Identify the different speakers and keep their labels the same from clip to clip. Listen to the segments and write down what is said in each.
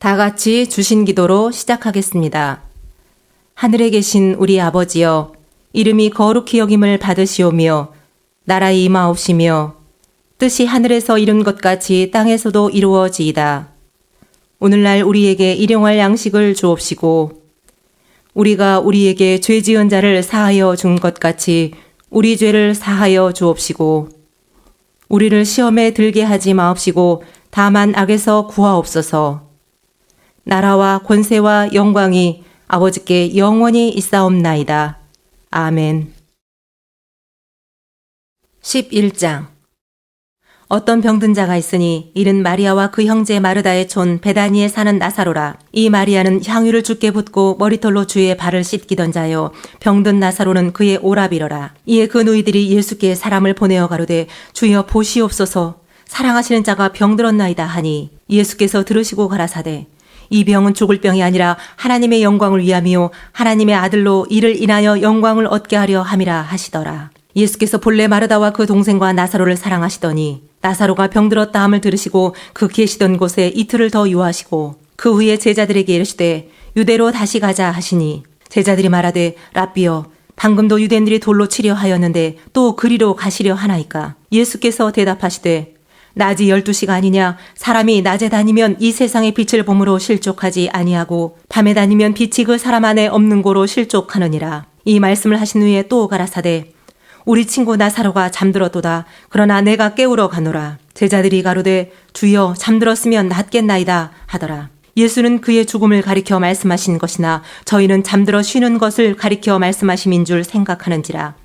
Speaker 1: 다 같이 주신 기도로 시작하겠습니다. 하늘에 계신 우리 아버지여, 이름이 거룩히 여김을 받으시오며 나라의 임하옵시며 뜻이 하늘에서 이룬 것 같이 땅에서도 이루어지이다. 오늘날 우리에게 일용할 양식을 주옵시고 우리가 우리에게 죄 지은 자를 사하여 준 것 같이 우리 죄를 사하여 주옵시고 우리를 시험에 들게 하지 마옵시고 다만 악에서 구하옵소서. 나라와 권세와 영광이 아버지께 영원히 있사옵나이다. 아멘. 11장. 어떤 병든 자가 있으니 이른 마리아와 그 형제 마르다의 촌 베다니에 사는 나사로라. 이 마리아는 향유를 주께 붓고 머리털로 주의 발을 씻기던 자요, 병든 나사로는 그의 오라비러라. 이에 그 누이들이 예수께 사람을 보내어 가로되 주여 보시옵소서, 사랑하시는 자가 병들었나이다 하니 예수께서 들으시고 가라사대 이 병은 죽을 병이 아니라 하나님의 영광을 위함이요 하나님의 아들로 이를 인하여 영광을 얻게 하려 함이라 하시더라. 예수께서 본래 마르다와 그 동생과 나사로를 사랑하시더니 나사로가 병들었다 함을 들으시고 그 계시던 곳에 이틀을 더 유하시고 그 후에 제자들에게 이르시되 유대로 다시 가자 하시니 제자들이 말하되 랍비여, 방금도 유대인들이 돌로 치려 하였는데 또 그리로 가시려 하나이까? 예수께서 대답하시되 낮이 12시가 아니냐? 사람이 낮에 다니면 이 세상의 빛을 봄으로 실족하지 아니하고 밤에 다니면 빛이 그 사람 안에 없는 고로 실족하느니라. 이 말씀을 하신 후에 또 가라사대 우리 친구 나사로가 잠들었도다. 그러나 내가 깨우러 가노라. 제자들이 가로되 주여, 잠들었으면 낫겠나이다 하더라. 예수는 그의 죽음을 가리켜 말씀하신 것이나 저희는 잠들어 쉬는 것을 가리켜 말씀하심인 줄 생각하는지라.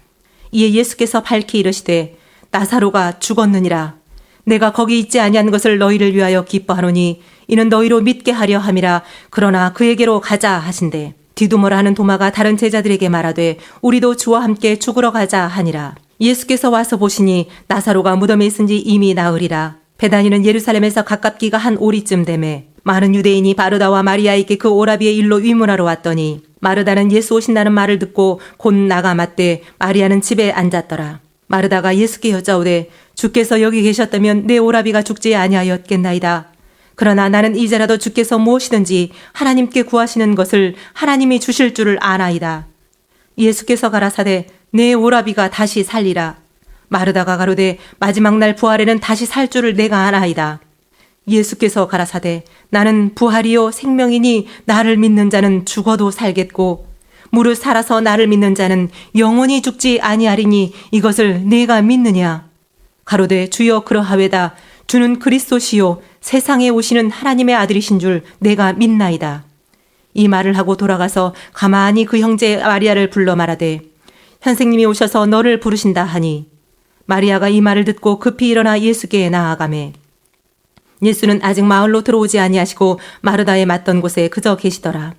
Speaker 1: 이에 예수께서 밝히 이르시되 나사로가 죽었느니라. 내가 거기 있지 아니한 것을 너희를 위하여 기뻐하노니 이는 너희로 믿게 하려 함이라. 그러나 그에게로 가자 하신대 디두머라 하는 도마가 다른 제자들에게 말하되 우리도 주와 함께 죽으러 가자 하니라. 예수께서 와서 보시니 나사로가 무덤에 있은 지 이미 나흘이라. 베다니는 예루살렘에서 가깝기가 한 오리쯤 되매 많은 유대인이 마르다와 마리아에게 그 오라비의 일로 위문하러 왔더니 마르다는 예수 오신다는 말을 듣고 곧 나가 맞되 마리아는 집에 앉았더라. 마르다가 예수께 여짜오되 주께서 여기 계셨다면 내 오라비가 죽지 아니하였겠나이다. 그러나 나는 이제라도 주께서 무엇이든지 하나님께 구하시는 것을 하나님이 주실 줄을 아나이다. 예수께서 가라사대 내 오라비가 다시 살리라. 마르다가 가로되 마지막 날 부활에는 다시 살 줄을 내가 아나이다. 예수께서 가라사대 나는 부활이요 생명이니 나를 믿는 자는 죽어도 살겠고 무릇 살아서 나를 믿는 자는 영원히 죽지 아니하리니 이것을 네가 믿느냐? 가로되 주여 그러하외다. 주는 그리스도시요 세상에 오시는 하나님의 아들이신 줄 내가 믿나이다. 이 말을 하고 돌아가서 가만히 그 형제 마리아를 불러 말하되 선생님이 오셔서 너를 부르신다 하니 마리아가 이 말을 듣고 급히 일어나 예수께 나아가매 예수는 아직 마을로 들어오지 아니하시고 마르다에 맞던 곳에 그저 계시더라.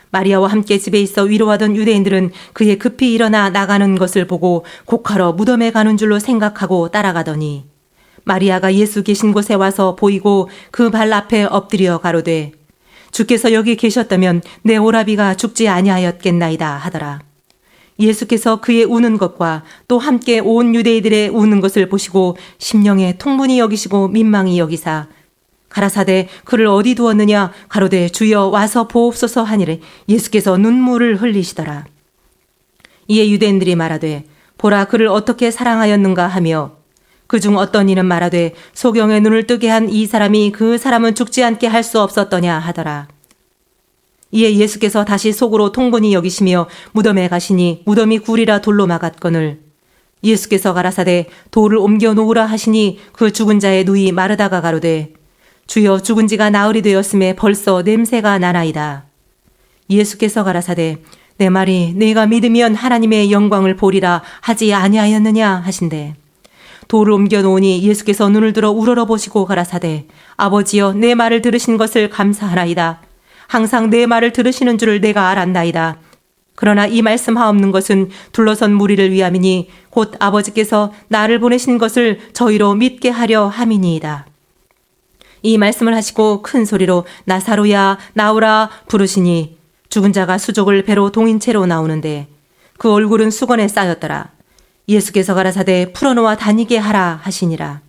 Speaker 1: 마리아와 함께 집에 있어 위로하던 유대인들은 그의 급히 일어나 나가는 것을 보고 곡하러 무덤에 가는 줄로 생각하고 따라가더니 마리아가 예수 계신 곳에 와서 보이고 그 발 앞에 엎드려 가로되 주께서 여기 계셨다면 내 오라비가 죽지 아니하였겠나이다 하더라. 예수께서 그의 우는 것과 또 함께 온 유대인들의 우는 것을 보시고 심령에 통분히 여기시고 민망히 여기사 가라사대 그를 어디 두었느냐? 가로되 주여 와서 보옵소서 하니래 예수께서 눈물을 흘리시더라. 이에 유대인들이 말하되 보라 그를 어떻게 사랑하였는가 하며 그중 어떤 이는 말하되 소경의 눈을 뜨게 한 이 사람이 그 사람은 죽지 않게 할 수 없었더냐 하더라. 이에 예수께서 다시 속으로 통분히 여기시며 무덤에 가시니 무덤이 굴이라 돌로 막았거늘 예수께서 가라사대 돌을 옮겨 놓으라 하시니 그 죽은 자의 누이 마르다가 가로되 주여 죽은 지가 나흘이 되었음에 벌써 냄새가 나나이다. 예수께서 가라사대 내 말이 네가 믿으면 하나님의 영광을 보리라 하지 아니하였느냐 하신대 돌을 옮겨 놓으니 예수께서 눈을 들어 우러러보시고 가라사대 아버지여 내 말을 들으신 것을 감사하나이다. 항상 내 말을 들으시는 줄을 내가 알았나이다. 그러나 이 말씀하옵는 것은 둘러선 무리를 위함이니 곧 아버지께서 나를 보내신 것을 저희로 믿게 하려 함이니이다. 이 말씀을 하시고 큰 소리로 나사로야 나오라 부르시니 죽은 자가 수족을 배로 동인 채로 나오는데 그 얼굴은 수건에 쌓였더라. 예수께서 가라사대 풀어놓아 다니게 하라 하시니라.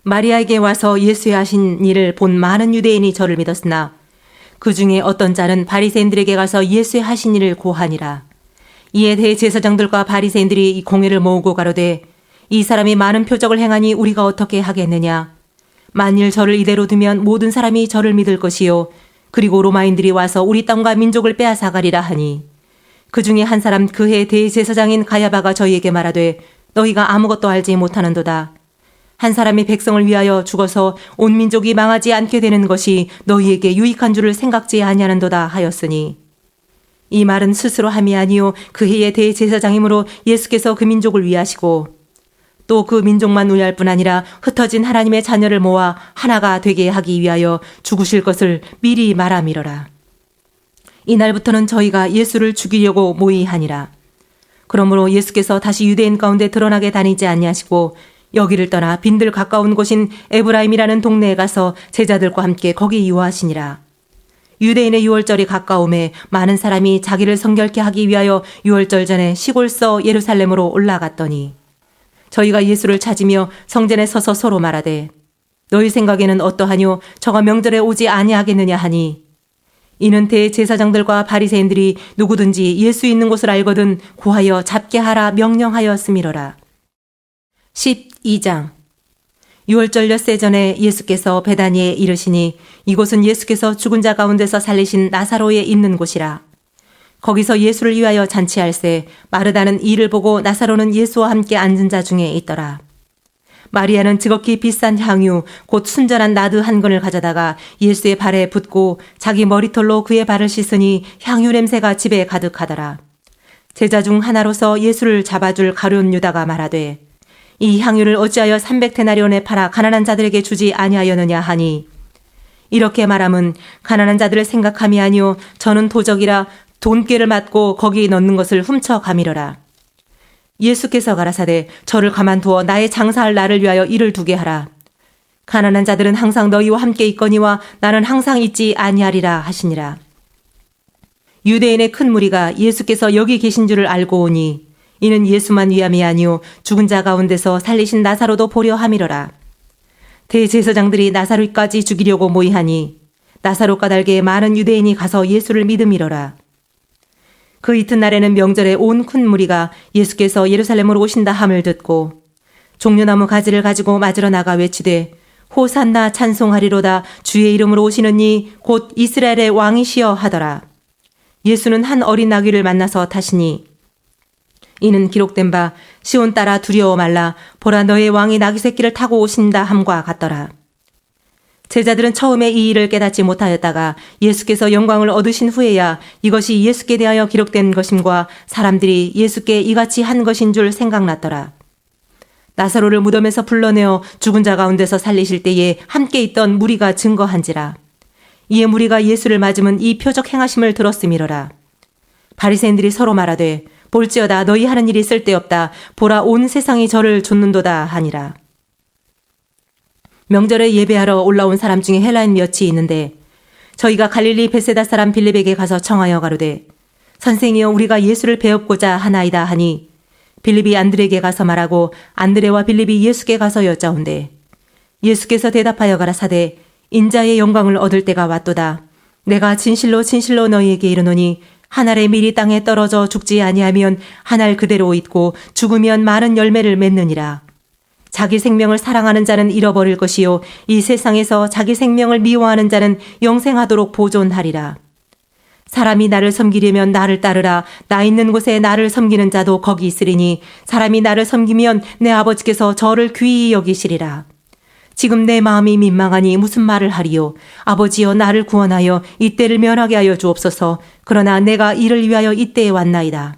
Speaker 1: 마리아에게 와서 예수의 하신 일을 본 많은 유대인이 저를 믿었으나 그 중에 어떤 자는 바리새인들에게 가서 예수의 하신 일을 고하니라. 이에 대제사장들과 바리새인들이 이 공회를 모으고 가로되 이 사람이 많은 표적을 행하니 우리가 어떻게 하겠느냐. 만일 저를 이대로 두면 모든 사람이 저를 믿을 것이요 그리고 로마인들이 와서 우리 땅과 민족을 빼앗아가리라 하니 그 중에 한 사람 그해 대제사장인 가야바가 저희에게 말하되 너희가 아무것도 알지 못하는도다. 한 사람이 백성을 위하여 죽어서 온 민족이 망하지 않게 되는 것이 너희에게 유익한 줄을 생각지 아니하는도다 하였으니 이 말은 스스로 함이 아니요 그 해의 대제사장이므로 예수께서 그 민족을 위하시고 또 그 민족만 위할 뿐 아니라 흩어진 하나님의 자녀를 모아 하나가 되게 하기 위하여 죽으실 것을 미리 말함이러라. 이날부터는 저희가 예수를 죽이려고 모의하니라. 그러므로 예수께서 다시 유대인 가운데 드러나게 다니지 아니하시고 여기를 떠나 빈들 가까운 곳인 에브라임이라는 동네에 가서 제자들과 함께 거기 유하시니라. 유대인의 유월절이 가까움에 많은 사람이 자기를 성결케 하기 위하여 유월절 전에 시골서 예루살렘으로 올라갔더니 저희가 예수를 찾으며 성전에 서서 서로 말하되 너희 생각에는 어떠하뇨 저가 명절에 오지 아니하겠느냐 하니 이는 대제사장들과 바리새인들이 누구든지 예수 있는 곳을 알거든 구하여 잡게 하라 명령하였음이러라. 12장 유월절 엿새 전에 예수께서 베다니에 이르시니 이곳은 예수께서 죽은 자 가운데서 살리신 나사로에 있는 곳이라. 거기서 예수를 위하여 잔치할세 마르다는 이를 보고 나사로는 예수와 함께 앉은 자 중에 있더라. 마리아는 지극히 비싼 향유 곧 순전한 나드 한 근을 가져다가 예수의 발에 붓고 자기 머리털로 그의 발을 씻으니 향유 냄새가 집에 가득하더라. 제자 중 하나로서 예수를 잡아줄 가룟 유다가 말하되 이 향유를 어찌하여 300데나리온에 팔아 가난한 자들에게 주지 아니하였느냐 하니 이렇게 말함은 가난한 자들을 생각함이 아니요 저는 도적이라 돈꾀를 맞고 거기 넣는 것을 훔쳐가미러라. 예수께서 가라사대 저를 가만두어 나의 장사할 날을 위하여 이를 두게 하라. 가난한 자들은 항상 너희와 함께 있거니와 나는 항상 있지 아니하리라 하시니라. 유대인의 큰 무리가 예수께서 여기 계신 줄을 알고 오니 이는 예수만 위함이 아니오 죽은 자 가운데서 살리신 나사로도 보려 함이러라. 대제사장들이 나사로까지 죽이려고 모이하니 나사로 까닭에 많은 유대인이 가서 예수를 믿음이러라. 그 이튿날에는 명절에 온 큰 무리가 예수께서 예루살렘으로 오신다 함을 듣고 종려나무 가지를 가지고 맞으러 나가 외치되 호산나 찬송하리로다 주의 이름으로 오시는 이 곧 이스라엘의 왕이시여 하더라. 예수는 한 어린 나귀를 만나서 타시니 이는 기록된 바 시온 따라 두려워 말라 보라 너의 왕이 나귀 새끼를 타고 오신다 함과 같더라. 제자들은 처음에 이 일을 깨닫지 못하였다가 예수께서 영광을 얻으신 후에야 이것이 예수께 대하여 기록된 것임과 사람들이 예수께 이같이 한 것인 줄 생각났더라. 나사로를 무덤에서 불러내어 죽은 자 가운데서 살리실 때에 함께 있던 무리가 증거한지라. 이에 무리가 예수를 맞으면 이 표적 행하심을 들었음이러라. 바리새인들이 서로 말하되 볼지어다 너희 하는 일이 쓸데없다. 보라 온 세상이 저를 좇는도다 하니라. 명절에 예배하러 올라온 사람 중에 헬라인 몇이 있는데 저희가 갈릴리 베세다 사람 빌립에게 가서 청하여 가로되 선생이여 우리가 예수를 배웁고자 하나이다 하니 빌립이 안드레에게 가서 말하고 안드레와 빌립이 예수께 가서 여짜온대 예수께서 대답하여 가라사대 인자의 영광을 얻을 때가 왔도다. 내가 진실로 진실로 너희에게 이르노니 한 알의 밀이 땅에 떨어져 죽지 아니하면 한 알 그대로 있고 죽으면 많은 열매를 맺느니라. 자기 생명을 사랑하는 자는 잃어버릴 것이요 이 세상에서 자기 생명을 미워하는 자는 영생하도록 보존하리라. 사람이 나를 섬기려면 나를 따르라. 나 있는 곳에 나를 섬기는 자도 거기 있으리니 사람이 나를 섬기면 내 아버지께서 저를 귀히 여기시리라. 지금 내 마음이 민망하니 무슨 말을 하리요. 아버지여 나를 구원하여 이때를 면하게 하여 주옵소서. 그러나 내가 이를 위하여 이때에 왔나이다.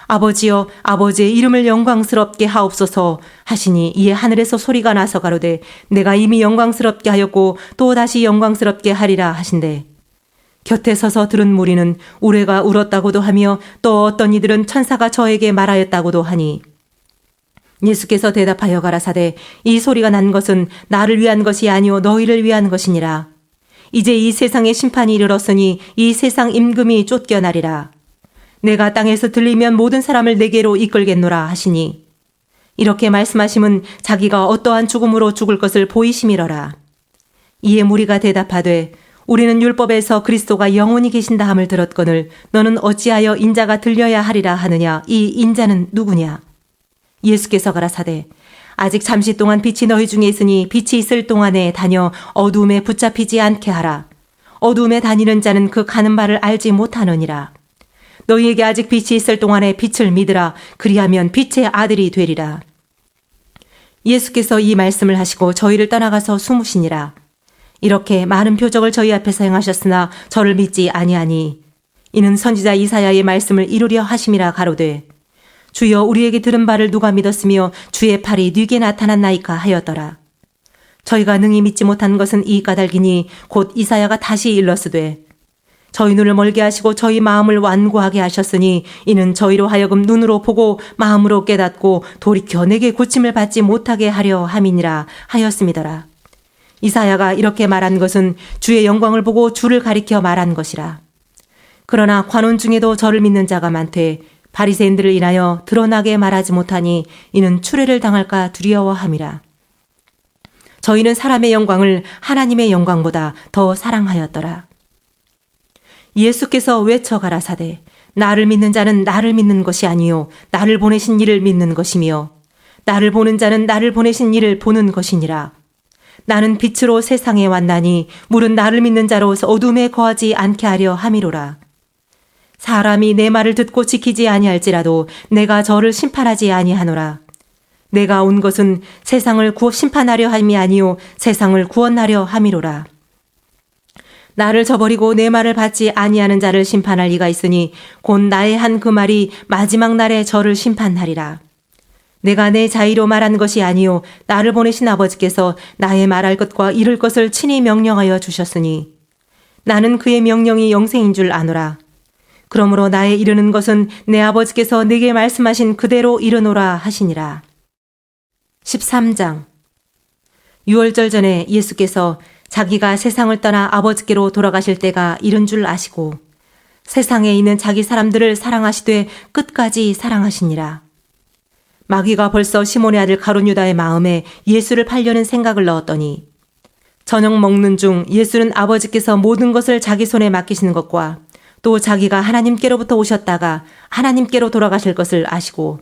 Speaker 1: 아버지여 아버지의 이름을 영광스럽게 하옵소서 하시니 이에 하늘에서 소리가 나서 가로되 내가 이미 영광스럽게 하였고 또 다시 영광스럽게 하리라 하신대. 곁에 서서 들은 무리는 우레가 울었다고도 하며 또 어떤 이들은 천사가 저에게 말하였다고도 하니 예수께서 대답하여 가라사대 이 소리가 난 것은 나를 위한 것이 아니오 너희를 위한 것이니라. 이제 이 세상의 심판이 이르렀으니 이 세상 임금이 쫓겨나리라. 내가 땅에서 들리면 모든 사람을 내게로 이끌겠노라 하시니 이렇게 말씀하심은 자기가 어떠한 죽음으로 죽을 것을 보이심이러라. 이에 무리가 대답하되 우리는 율법에서 그리스도가 영원히 계신다 함을 들었거늘 너는 어찌하여 인자가 들려야 하리라 하느냐. 이 인자는 누구냐? 예수께서 가라사대 아직 잠시 동안 빛이 너희 중에 있으니 빛이 있을 동안에 다녀 어두움에 붙잡히지 않게 하라. 어두움에 다니는 자는 그 가는 바를 알지 못하느니라. 너희에게 아직 빛이 있을 동안에 빛을 믿으라. 그리하면 빛의 아들이 되리라. 예수께서 이 말씀을 하시고 저희를 떠나가서 숨으시니라. 이렇게 많은 표적을 저희 앞에서 행하셨으나 저를 믿지 아니하니 이는 선지자 이사야의 말씀을 이루려 하심이라 가로되 주여 우리에게 들은 바를 누가 믿었으며 주의 팔이 뉘게 나타났나이까 하였더라. 저희가 능히 믿지 못한 것은 이 까닭이니 곧 이사야가 다시 일렀으되 저희 눈을 멀게 하시고 저희 마음을 완고하게 하셨으니 이는 저희로 하여금 눈으로 보고 마음으로 깨닫고 돌이켜 내게 고침을 받지 못하게 하려 함이니라 하였음이더라. 이사야가 이렇게 말한 것은 주의 영광을 보고 주를 가리켜 말한 것이라. 그러나 관원 중에도 저를 믿는 자가 많되 바리새인들을 인하여 드러나게 말하지 못하니 이는 추례를 당할까 두려워함이라. 저희는 사람의 영광을 하나님의 영광보다 더 사랑하였더라. 예수께서 외쳐 가라사대 나를 믿는 자는 나를 믿는 것이 아니요 나를 보내신 이를 믿는 것이며 나를 보는 자는 나를 보내신 이를 보는 것이니라. 나는 빛으로 세상에 왔나니 물은 나를 믿는 자로서 어둠에 거하지 않게 하려 함이로라. 사람이 내 말을 듣고 지키지 아니할지라도 내가 저를 심판하지 아니하노라. 내가 온 것은 세상을 심판하려 함이 아니요 세상을 구원하려 함이로라. 나를 저버리고 내 말을 받지 아니하는 자를 심판할 이가 있으니 곧 나의 한 그 말이 마지막 날에 저를 심판하리라. 내가 내 자의로 말한 것이 아니요 나를 보내신 아버지께서 나의 말할 것과 이룰 것을 친히 명령하여 주셨으니 나는 그의 명령이 영생인 줄 아노라. 그러므로 나의 이르는 것은 내 아버지께서 내게 말씀하신 그대로 이르노라 하시니라. 13장 유월절 전에 예수께서 자기가 세상을 떠나 아버지께로 돌아가실 때가 이른 줄 아시고 세상에 있는 자기 사람들을 사랑하시되 끝까지 사랑하시니라. 마귀가 벌써 시몬의 아들 가룟 유다의 마음에 예수를 팔려는 생각을 넣었더니 저녁 먹는 중 예수는 아버지께서 모든 것을 자기 손에 맡기시는 것과 또 자기가 하나님께로부터 오셨다가 하나님께로 돌아가실 것을 아시고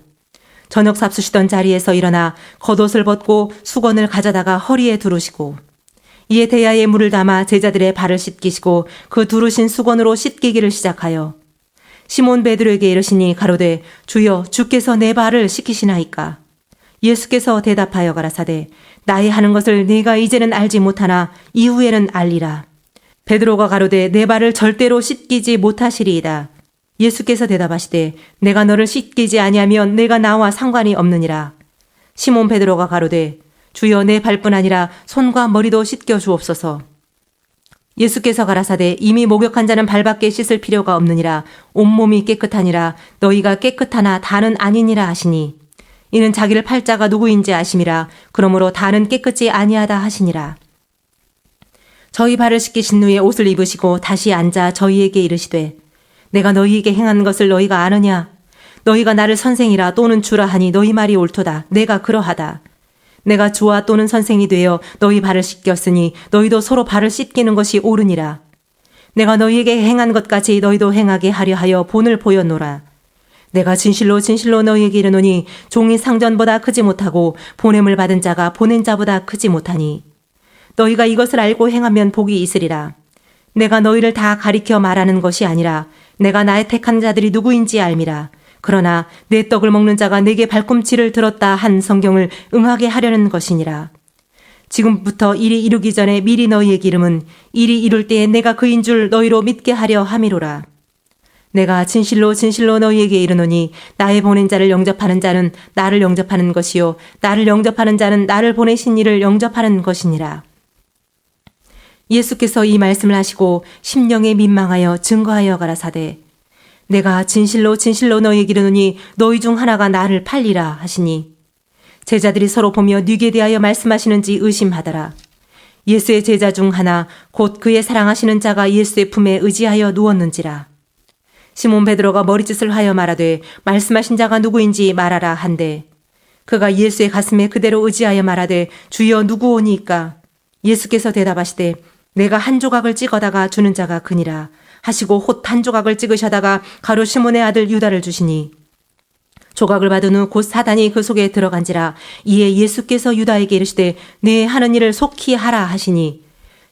Speaker 1: 저녁 잡수시던 자리에서 일어나 겉옷을 벗고 수건을 가져다가 허리에 두르시고 이에 대야에 물을 담아 제자들의 발을 씻기시고 그 두르신 수건으로 씻기기를 시작하여 시몬 베드로에게 이르시니 가로되 주여 주께서 내 발을 씻기시나이까. 예수께서 대답하여 가라사대 나의 하는 것을 네가 이제는 알지 못하나 이후에는 알리라. 베드로가 가로되 내 발을 절대로 씻기지 못하시리이다. 예수께서 대답하시되 내가 너를 씻기지 아니하면 내가 나와 상관이 없느니라. 시몬 베드로가 가로되 주여 내 발뿐 아니라 손과 머리도 씻겨 주옵소서. 예수께서 가라사대 이미 목욕한 자는 발밖에 씻을 필요가 없느니라. 온몸이 깨끗하니라. 너희가 깨끗하나 다는 아니니라 하시니 이는 자기를 팔 자가 누구인지 아심이라. 그러므로 다는 깨끗이 아니하다 하시니라. 저희 발을 씻기신 후에 옷을 입으시고 다시 앉아 저희에게 이르시되 내가 너희에게 행한 것을 너희가 아느냐. 너희가 나를 선생이라 또는 주라 하니 너희 말이 옳도다. 내가 그러하다. 내가 주와 또는 선생이 되어 너희 발을 씻겼으니 너희도 서로 발을 씻기는 것이 옳으니라. 내가 너희에게 행한 것 같이 너희도 행하게 하려 하여 본을 보였노라. 내가 진실로 진실로 너희에게 이르노니 종이 상전보다 크지 못하고 보냄을 받은 자가 보낸 자보다 크지 못하니 너희가 이것을 알고 행하면 복이 있으리라. 내가 너희를 다 가리켜 말하는 것이 아니라 내가 나의 택한 자들이 누구인지 알미라. 그러나 내 떡을 먹는 자가 내게 발꿈치를 들었다 한 성경을 응하게 하려는 것이니라. 지금부터 일이 이루기 전에 미리 너희에게 이름은 일이 이룰 때에 내가 그인 줄 너희로 믿게 하려 함이로라. 내가 진실로 진실로 너희에게 이르노니 나의 보낸 자를 영접하는 자는 나를 영접하는 것이요 나를 영접하는 자는 나를 보내신 이를 영접하는 것이니라. 예수께서 이 말씀을 하시고 심령에 민망하여 증거하여 가라사대 내가 진실로 진실로 너희에게 이르노니 너희 중 하나가 나를 팔리라 하시니 제자들이 서로 보며 뉘게 대하여 말씀하시는지 의심하더라. 예수의 제자 중 하나 곧 그의 사랑하시는 자가 예수의 품에 의지하여 누웠는지라. 시몬 베드로가 머리짓을 하여 말하되 말씀하신 자가 누구인지 말하라 한데 그가 예수의 가슴에 그대로 의지하여 말하되 주여 누구오니이까? 예수께서 대답하시되 내가 한 조각을 찍어다가 주는 자가 그니라 하시고 홑 한 조각을 찍으셔다가 가룟 시몬의 아들 유다를 주시니 조각을 받은 후 곧 사단이 그 속에 들어간지라. 이에 예수께서 유다에게 이르시되 네 하는 일을 속히 하라 하시니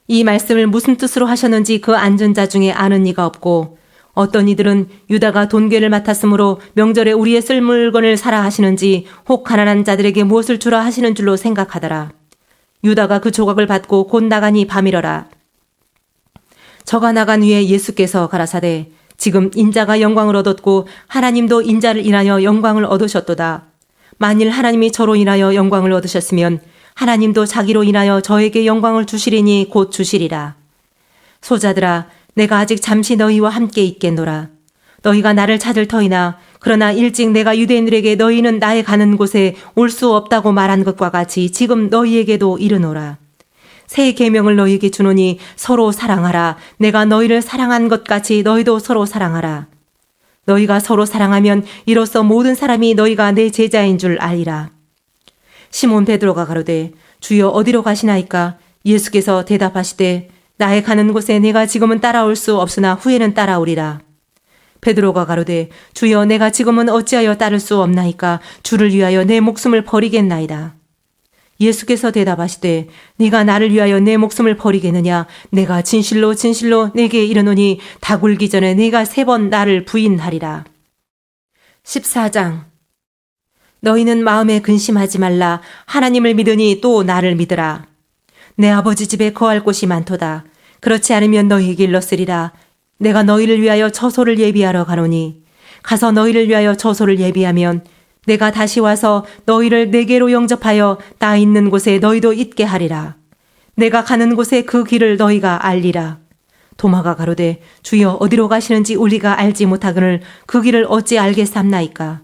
Speaker 1: 이 말씀을 무슨 뜻으로 하셨는지 그 앉은 자 중에 아는 이가 없고 어떤 이들은 유다가 돈괴를 맡았으므로 명절에 우리의 쓸 물건을 사라 하시는지 혹 가난한 자들에게 무엇을 주라 하시는 줄로 생각하더라. 유다가 그 조각을 받고 곧 나가니 밤이러라. 저가 나간 후에 예수께서 가라사대 지금 인자가 영광을 얻었고 하나님도 인자를 인하여 영광을 얻으셨도다. 만일 하나님이 저로 인하여 영광을 얻으셨으면 하나님도 자기로 인하여 저에게 영광을 주시리니 곧 주시리라. 소자들아 내가 아직 잠시 너희와 함께 있겠노라. 너희가 나를 찾을 터이나 그러나 일찍 내가 유대인들에게 너희는 나의 가는 곳에 올 수 없다고 말한 것과 같이 지금 너희에게도 이르노라. 새 계명을 너희에게 주노니 서로 사랑하라. 내가 너희를 사랑한 것 같이 너희도 서로 사랑하라. 너희가 서로 사랑하면 이로써 모든 사람이 너희가 내 제자인 줄 알리라. 시몬 베드로가 가로되 주여 어디로 가시나이까? 예수께서 대답하시되 나의 가는 곳에 내가 지금은 따라올 수 없으나 후에는 따라오리라. 베드로가 가로되 주여 내가 지금은 어찌하여 따를 수 없나이까? 주를 위하여 내 목숨을 버리겠나이다. 예수께서 대답하시되 네가 나를 위하여 내 목숨을 버리겠느냐? 내가 진실로 진실로 내게 이르노니 다 굴기 전에 네가 3번 나를 부인하리라. 14장 너희는 마음에 근심하지 말라. 하나님을 믿으니 또 나를 믿으라. 내 아버지 집에 거할 곳이 많도다. 그렇지 않으면 너희에게 일렀으리라. 내가 너희를 위하여 처소를 예비하러 가노니 가서 너희를 위하여 처소를 예비하면 내가 다시 와서 너희를 내게로 영접하여 나 있는 곳에 너희도 있게 하리라. 내가 가는 곳에 그 길을 너희가 알리라. 도마가 가로되 주여 어디로 가시는지 우리가 알지 못하거늘 그 길을 어찌 알겠삼나이까?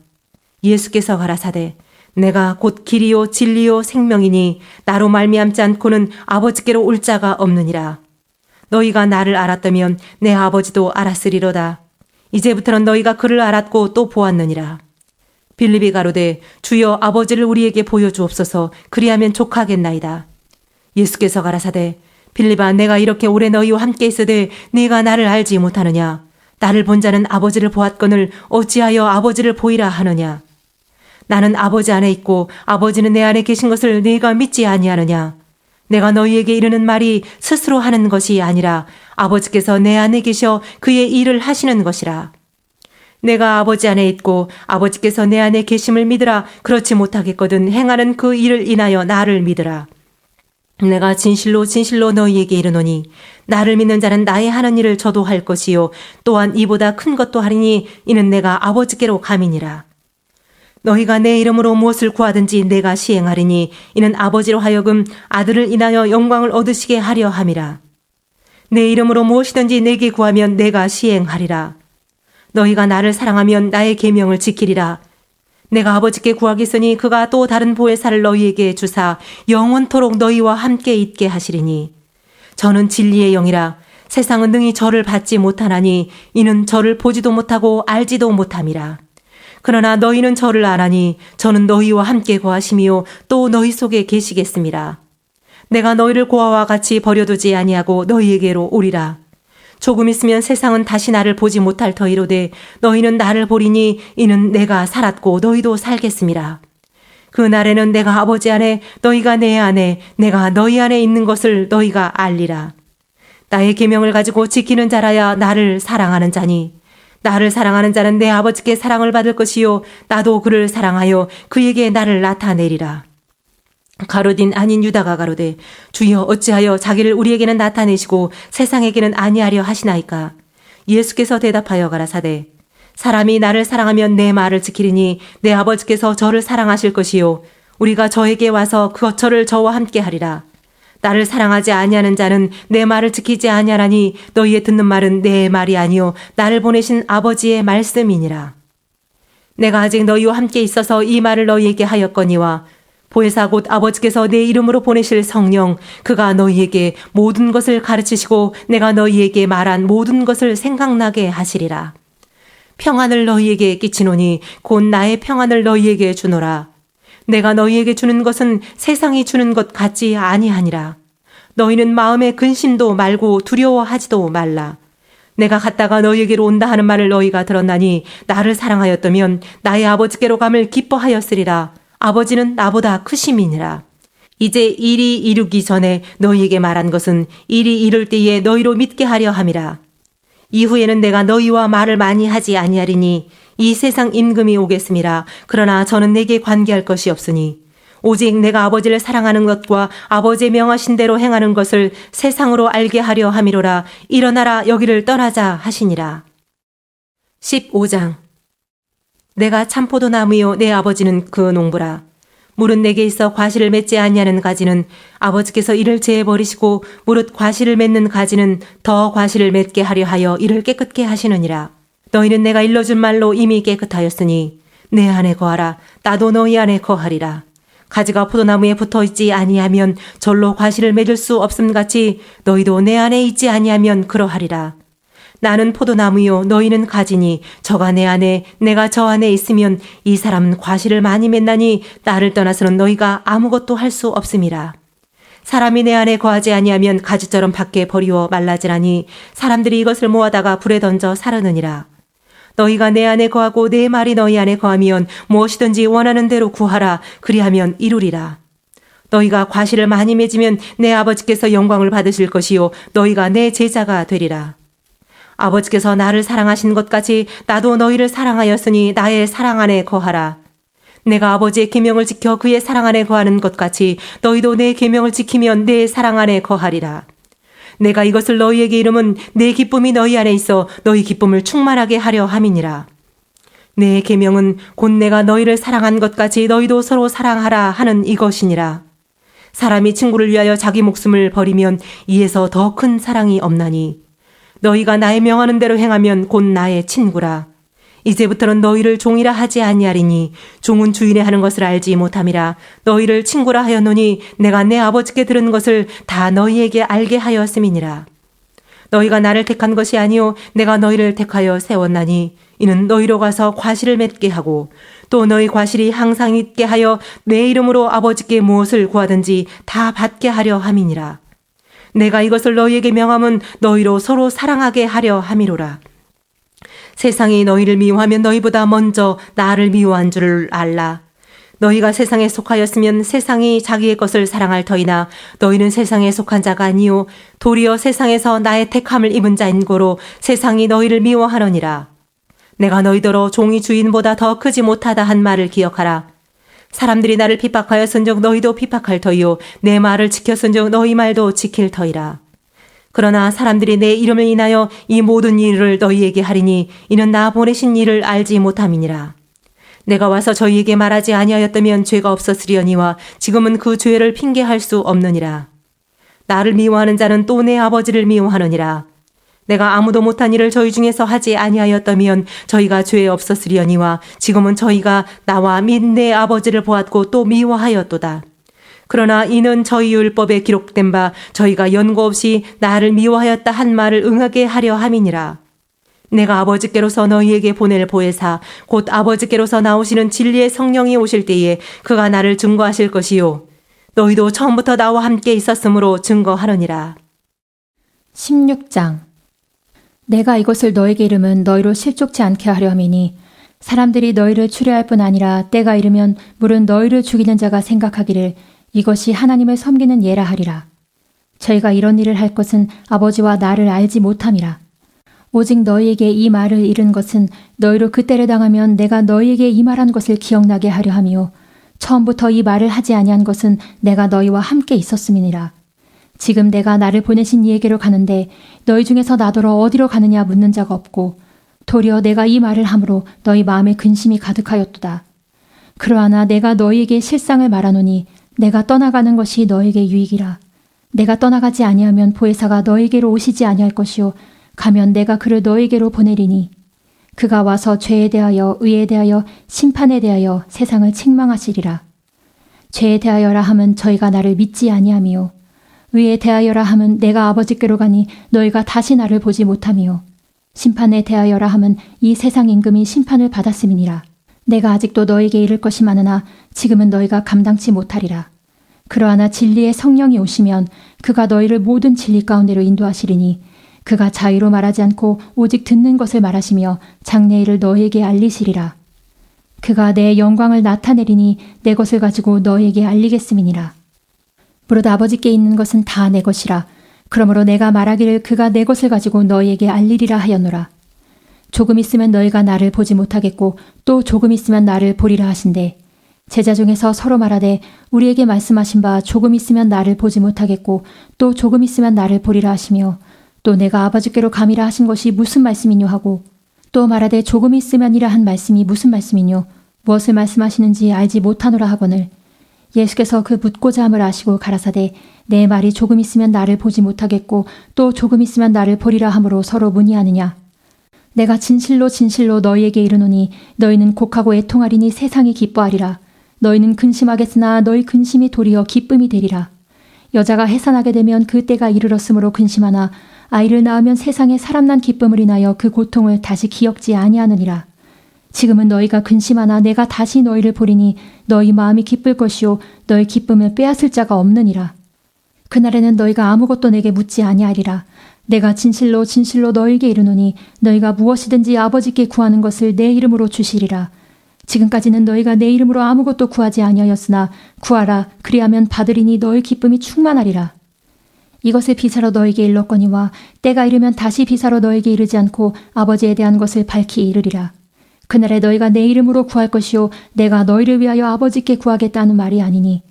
Speaker 1: 예수께서 가라사대 내가 곧 길이요 진리요 생명이니 나로 말미암지 않고는 아버지께로 올 자가 없느니라. 너희가 나를 알았다면 내 아버지도 알았으리로다. 이제부터는 너희가 그를 알았고 또 보았느니라. 빌립이 가로되 주여 아버지를 우리에게 보여주옵소서. 그리하면 족하겠나이다. 예수께서 가라사대 빌립아 내가 이렇게 오래 너희와 함께 있으되 네가 나를 알지 못하느냐? 나를 본 자는 아버지를 보았거늘 어찌하여 아버지를 보이라 하느냐? 나는 아버지 안에 있고 아버지는 내 안에 계신 것을 네가 믿지 아니하느냐? 내가 너희에게 이르는 말이 스스로 하는 것이 아니라 아버지께서 내 안에 계셔 그의 일을 하시는 것이라. 내가 아버지 안에 있고 아버지께서 내 안에 계심을 믿으라. 그렇지 못하겠거든 행하는 그 일을 인하여 나를 믿으라. 내가 진실로 진실로 너희에게 이르노니 나를 믿는 자는 나의 하는 일을 저도 할 것이요 또한 이보다 큰 것도 하리니 이는 내가 아버지께로 감이니라. 너희가 내 이름으로 무엇을 구하든지 내가 시행하리니 이는 아버지로 하여금 아들을 인하여 영광을 얻으시게 하려 함이라. 내 이름으로 무엇이든지 내게 구하면 내가 시행하리라. 너희가 나를 사랑하면 나의 계명을 지키리라. 내가 아버지께 구하겠으니 그가 또 다른 보혜사를 너희에게 주사 영원토록 너희와 함께 있게 하시리니 저는 진리의 영이라. 세상은 능히 저를 받지 못하나니 이는 저를 보지도 못하고 알지도 못함이라. 그러나 너희는 저를 아나니 저는 너희와 함께 거하시며 또 너희 속에 계시겠습니다. 내가 너희를 고아와 같이 버려두지 아니하고 너희에게로 오리라. 조금 있으면 세상은 다시 나를 보지 못할 터이로되 너희는 나를 보리니 이는 내가 살았고 너희도 살겠습니다. 그 날에는 내가 아버지 안에 너희가 내 안에 내가 너희 안에 있는 것을 너희가 알리라. 나의 계명을 가지고 지키는 자라야 나를 사랑하는 자니 나를 사랑하는 자는 내 아버지께 사랑을 받을 것이요 나도 그를 사랑하여 그에게 나를 나타내리라. 가룟인 아닌 유다가 가로되 주여 어찌하여 자기를 우리에게는 나타내시고 세상에게는 아니하려 하시나이까? 예수께서 대답하여 가라사대 사람이 나를 사랑하면 내 말을 지키리니 내 아버지께서 저를 사랑하실 것이요 우리가 저에게 와서 저를 저와 함께 하리라. 나를 사랑하지 아니하는 자는 내 말을 지키지 아니하라니 너희의 듣는 말은 내 말이 아니요 나를 보내신 아버지의 말씀이니라. 내가 아직 너희와 함께 있어서 이 말을 너희에게 하였거니와 보혜사 곧 아버지께서 내 이름으로 보내실 성령 그가 너희에게 모든 것을 가르치시고 내가 너희에게 말한 모든 것을 생각나게 하시리라. 평안을 너희에게 끼치노니 곧 나의 평안을 너희에게 주노라. 내가 너희에게 주는 것은 세상이 주는 것 같지 아니하니라. 너희는 마음에 근심도 말고 두려워하지도 말라. 내가 갔다가 너희에게로 온다 하는 말을 너희가 들었나니 나를 사랑하였다면 나의 아버지께로 감을 기뻐하였으리라. 아버지는 나보다 크심이니라. 이제 일이 이루기 전에 너희에게 말한 것은 일이 이룰 때에 너희로 믿게 하려 함이라. 이후에는 내가 너희와 말을 많이 하지 아니하리니 이 세상 임금이 오겠음이라. 그러나 저는 내게 관계할 것이 없으니 오직 내가 아버지를 사랑하는 것과 아버지의 명하신 대로 행하는 것을 세상으로 알게 하려 함이로라. 일어나라 여기를 떠나자 하시니라. 15장. 내가 참포도나무요 내 아버지는 그 농부라. 무릇 내게 있어 과실을 맺지 아니하는 가지는 아버지께서 이를 제해 버리시고 무릇 과실을 맺는 가지는 더 과실을 맺게 하려 하여 이를 깨끗게 하시느니라. 너희는 내가 일러준 말로 이미 깨끗하였으니 내 안에 거하라. 나도 너희 안에 거하리라. 가지가 포도나무에 붙어있지 아니하면 절로 과실을 맺을 수 없음같이 너희도 내 안에 있지 아니하면 그러하리라. 나는 포도나무요 너희는 가지니 저가 내 안에 내가 저 안에 있으면 이 사람은 과실을 많이 맺나니 나를 떠나서는 너희가 아무것도 할 수 없음이라. 사람이 내 안에 거하지 아니하면 가지처럼 밖에 버리워 말라지라니 사람들이 이것을 모아다가 불에 던져 사르느니라. 너희가 내 안에 거하고 내 말이 너희 안에 거하면 무엇이든지 원하는 대로 구하라. 그리하면 이루리라. 너희가 과실을 많이 맺으면 내 아버지께서 영광을 받으실 것이요 너희가 내 제자가 되리라. 아버지께서 나를 사랑하신 것 같이 나도 너희를 사랑하였으니 나의 사랑 안에 거하라. 내가 아버지의 계명을 지켜 그의 사랑 안에 거하는 것 같이 너희도 내 계명을 지키면 내 사랑 안에 거하리라. 내가 이것을 너희에게 이름은 내 기쁨이 너희 안에 있어 너희 기쁨을 충만하게 하려 함이니라. 내 계명은 곧 내가 너희를 사랑한 것 같이 너희도 서로 사랑하라 하는 이것이니라. 사람이 친구를 위하여 자기 목숨을 버리면 이에서 더 큰 사랑이 없나니 너희가 나의 명하는 대로 행하면 곧 나의 친구라. 이제부터는 너희를 종이라 하지 아니하리니 종은 주인의 하는 것을 알지 못함이라. 너희를 친구라 하였노니 내가 내 아버지께 들은 것을 다 너희에게 알게 하였음이니라. 너희가 나를 택한 것이 아니요 내가 너희를 택하여 세웠나니 이는 너희로 가서 과실을 맺게 하고 또 너희 과실이 항상 있게 하여 내 이름으로 아버지께 무엇을 구하든지 다 받게 하려 함이니라. 내가 이것을 너희에게 명함은 너희로 서로 사랑하게 하려 함이로라. 세상이 너희를 미워하면 너희보다 먼저 나를 미워한 줄을 알라. 너희가 세상에 속하였으면 세상이 자기의 것을 사랑할 터이나 너희는 세상에 속한 자가 아니요 도리어 세상에서 나의 택함을 입은 자인 고로 세상이 너희를 미워하느니라. 내가 너희더러 종이 주인보다 더 크지 못하다 한 말을 기억하라. 사람들이 나를 핍박하였은즉 너희도 핍박할 터이요 내 말을 지켰은즉 너희 말도 지킬 터이라. 그러나 사람들이 내 이름을 인하여 이 모든 일을 너희에게 하리니 이는 나 보내신 일을 알지 못함이니라. 내가 와서 저희에게 말하지 아니하였다면 죄가 없었으려니와 지금은 그 죄를 핑계할 수 없느니라. 나를 미워하는 자는 또 내 아버지를 미워하느니라. 내가 아무도 못한 일을 저희 중에서 하지 아니하였다면 저희가 죄 없었으려니와 지금은 저희가 나와 및 내 아버지를 보았고 또 미워하였도다. 그러나 이는 저희 율법에 기록된 바 저희가 연고 없이 나를 미워하였다 한 말을 응하게 하려 함이니라. 내가 아버지께로서 너희에게 보낼 보혜사 곧 아버지께로서 나오시는 진리의 성령이 오실 때에 그가 나를 증거하실 것이요 너희도 처음부터 나와 함께 있었으므로 증거하느니라.
Speaker 2: 16장. 내가 이것을 너에게 이름은 너희로 실족치 않게 하려 함이니 사람들이 너희를 추려할 뿐 아니라 때가 이르면 물은 너희를 죽이는 자가 생각하기를 이것이 하나님을 섬기는 예라 하리라. 저희가 이런 일을 할 것은 아버지와 나를 알지 못함이라. 오직 너희에게 이 말을 이른 것은 너희로 그때를 당하면 내가 너희에게 이 말한 것을 기억나게 하려 함이요 처음부터 이 말을 하지 아니한 것은 내가 너희와 함께 있었음이니라. 지금 내가 나를 보내신 이에게로 가는데 너희 중에서 나더러 어디로 가느냐 묻는 자가 없고 도리어 내가 이 말을 함으로 너희 마음에 근심이 가득하였도다. 그러하나 내가 너희에게 실상을 말하노니 내가 떠나가는 것이 너에게 유익이라. 내가 떠나가지 아니하면 보혜사가 너에게로 오시지 아니할 것이요 가면 내가 그를 너에게로 보내리니 그가 와서 죄에 대하여 의에 대하여 심판에 대하여 세상을 책망하시리라. 죄에 대하여라 함은 저희가 나를 믿지 아니함이요 의에 대하여라 함은 내가 아버지께로 가니 너희가 다시 나를 보지 못함이요 심판에 대하여라 함은 이 세상 임금이 심판을 받았음이니라. 내가 아직도 너에게 이를 것이 많으나 지금은 너희가 감당치 못하리라. 그러하나 진리의 성령이 오시면 그가 너희를 모든 진리 가운데로 인도하시리니 그가 자유로 말하지 않고 오직 듣는 것을 말하시며 장래일을 너희에게 알리시리라. 그가 내 영광을 나타내리니 내 것을 가지고 너희에게 알리겠음이니라. 무릇 아버지께 있는 것은 다 내 것이라. 그러므로 내가 말하기를 그가 내 것을 가지고 너희에게 알리리라 하였노라. 조금 있으면 너희가 나를 보지 못하겠고 또 조금 있으면 나를 보리라 하신대. 제자 중에서 서로 말하되 우리에게 말씀하신 바 조금 있으면 나를 보지 못하겠고 또 조금 있으면 나를 보리라 하시며 또 내가 아버지께로 감이라 하신 것이 무슨 말씀이뇨 하고 또 말하되 조금 있으면이라 한 말씀이 무슨 말씀이뇨 무엇을 말씀하시는지 알지 못하노라 하거늘 예수께서 그 묻고자 함을 아시고 가라사대 내 말이 조금 있으면 나를 보지 못하겠고 또 조금 있으면 나를 보리라 함으로 서로 문의하느냐. 내가 진실로 진실로 너희에게 이르노니 너희는 곡하고 애통하리니 세상이 기뻐하리라. 너희는 근심하겠으나 너희 근심이 도리어 기쁨이 되리라. 여자가 해산하게 되면 그 때가 이르렀으므로 근심하나 아이를 낳으면 세상에 사람 난 기쁨을 인하여 그 고통을 다시 기억지 아니하느니라. 지금은 너희가 근심하나 내가 다시 너희를 보리니 너희 마음이 기쁠 것이요 너희 기쁨을 빼앗을 자가 없느니라. 그날에는 너희가 아무것도 내게 묻지 아니하리라. 내가 진실로 진실로 너희에게 이르노니 너희가 무엇이든지 아버지께 구하는 것을 내 이름으로 주시리라. 지금까지는 너희가 내 이름으로 아무것도 구하지 아니하였으나 구하라 그리하면 받으리니 너희 기쁨이 충만하리라. 이것을 비사로 너희에게 일렀거니와 때가 이르면 다시 비사로 너희에게 이르지 않고 아버지에 대한 것을 밝히 이르리라. 그날에 너희가 내 이름으로 구할 것이요 내가 너희를 위하여 아버지께 구하겠다는 말이 아니니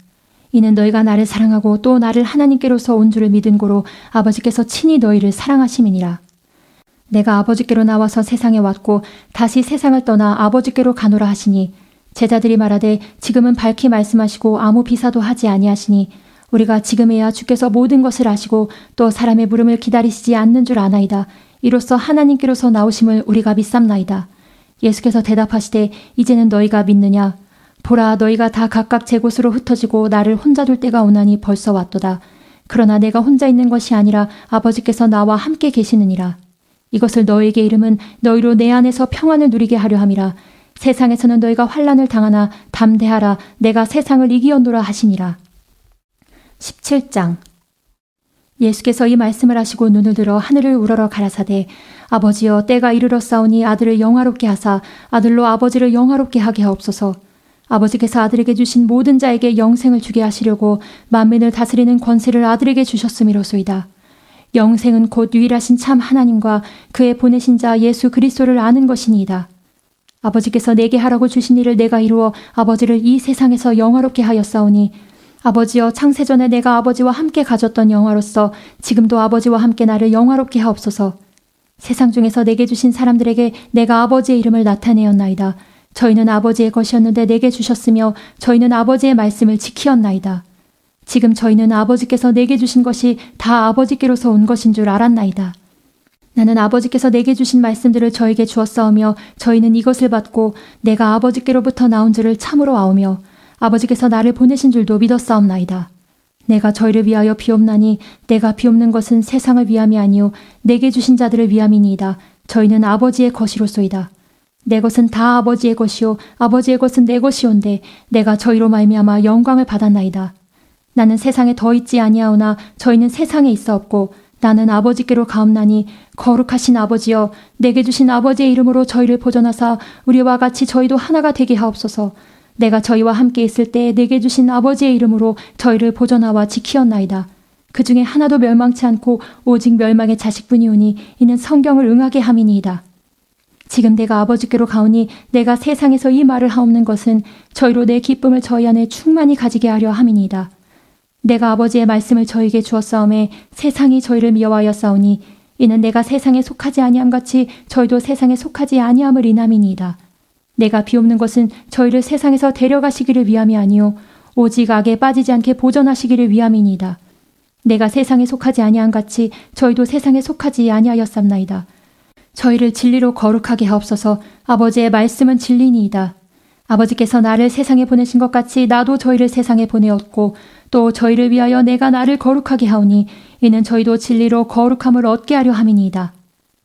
Speaker 2: 이는 너희가 나를 사랑하고 또 나를 하나님께로서 온 줄을 믿은 고로 아버지께서 친히 너희를 사랑하심이니라. 내가 아버지께로 나와서 세상에 왔고 다시 세상을 떠나 아버지께로 가노라 하시니 제자들이 말하되 지금은 밝히 말씀하시고 아무 비사도 하지 아니하시니 우리가 지금에야 주께서 모든 것을 아시고 또 사람의 물음을 기다리시지 않는 줄 아나이다. 이로써 하나님께로서 나오심을 우리가 믿삼나이다. 예수께서 대답하시되 이제는 너희가 믿느냐? 보라 너희가 다 각각 제 곳으로 흩어지고 나를 혼자 둘 때가 오나니 벌써 왔도다. 그러나 내가 혼자 있는 것이 아니라 아버지께서 나와 함께 계시느니라. 이것을 너희에게 이름은 너희로 내 안에서 평안을 누리게 하려 함이라. 세상에서는 너희가 환난을 당하나 담대하라 내가 세상을 이기었노라 하시니라. 17장 예수께서 이 말씀을 하시고 눈을 들어 하늘을 우러러 가라사대 아버지여 때가 이르렀사오니 아들을 영화롭게 하사 아들로 아버지를 영화롭게 하게 하옵소서. 아버지께서 아들에게 주신 모든 자에게 영생을 주게 하시려고 만민을 다스리는 권세를 아들에게 주셨음이로소이다. 영생은 곧 유일하신 참 하나님과 그의 보내신 자 예수 그리스도를 아는 것이니이다. 아버지께서 내게 하라고 주신 일을 내가 이루어 아버지를 이 세상에서 영화롭게 하였사오니 아버지여 창세전에 내가 아버지와 함께 가졌던 영화로서 지금도 아버지와 함께 나를 영화롭게 하옵소서. 세상 중에서 내게 주신 사람들에게 내가 아버지의 이름을 나타내었나이다. 저희는 아버지의 것이었는데 내게 주셨으며 저희는 아버지의 말씀을 지키었나이다. 지금 저희는 아버지께서 내게 주신 것이 다 아버지께로서 온 것인 줄 알았나이다. 나는 아버지께서 내게 주신 말씀들을 저에게 주었사오며 저희는 이것을 받고 내가 아버지께로부터 나온 줄을 참으로 아오며 아버지께서 나를 보내신 줄도 믿었사옵나이다. 내가 저희를 위하여 비옵나니 내가 비옵는 것은 세상을 위함이 아니요 내게 주신 자들을 위함이니이다. 저희는 아버지의 것이로소이다. 내 것은 다 아버지의 것이요 아버지의 것은 내 것이온데 내가 저희로 말미암아 영광을 받았나이다. 나는 세상에 더 있지 아니하오나 저희는 세상에 있사옵고 나는 아버지께로 가옵나니 거룩하신 아버지여 내게 주신 아버지의 이름으로 저희를 보존하사 우리와 같이 저희도 하나가 되게 하옵소서. 내가 저희와 함께 있을 때 내게 주신 아버지의 이름으로 저희를 보존하와 지키었나이다. 그 중에 하나도 멸망치 않고 오직 멸망의 자식뿐이오니 이는 성경을 응하게 함이니이다. 지금 내가 아버지께로 가오니 내가 세상에서 이 말을 하옵는 것은 저희로 내 기쁨을 저희 안에 충만히 가지게 하려 함이니이다. 내가 아버지의 말씀을 저희에게 주었사오매 세상이 저희를 미워하였사오니 이는 내가 세상에 속하지 아니함 같이 저희도 세상에 속하지 아니함을 인함이니이다. 내가 비옵는 것은 저희를 세상에서 데려가시기를 위함이 아니요 오직 악에 빠지지 않게 보존하시기를 위함이니이다. 내가 세상에 속하지 아니함 같이 저희도 세상에 속하지 아니하였삼나이다. 저희를 진리로 거룩하게 하옵소서. 아버지의 말씀은 진리니이다. 아버지께서 나를 세상에 보내신 것 같이 나도 저희를 세상에 보내었고 또 저희를 위하여 내가 나를 거룩하게 하오니 이는 저희도 진리로 거룩함을 얻게 하려 함이니이다.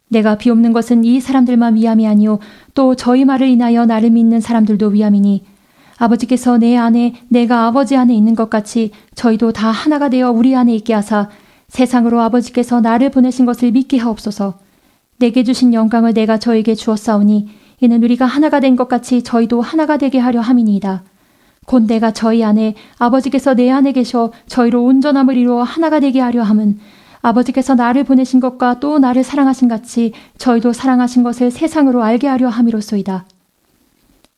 Speaker 2: 내가 비옵는 것은 이 사람들만 위함이 아니요 또 저희 말을 인하여 나를 믿는 사람들도 위함이니 아버지께서 내 안에 내가 아버지 안에 있는 것 같이 저희도 다 하나가 되어 우리 안에 있게 하사 세상으로 아버지께서 나를 보내신 것을 믿게 하옵소서. 내게 주신 영광을 내가 저에게 주었사오니 이는 우리가 하나가 된 것 같이 저희도 하나가 되게 하려 함이니이다. 곧 내가 저희 안에 아버지께서 내 안에 계셔 저희로 온전함을 이루어 하나가 되게 하려 함은 아버지께서 나를 보내신 것과 또 나를 사랑하신 같이 저희도 사랑하신 것을 세상으로 알게 하려 함이로소이다.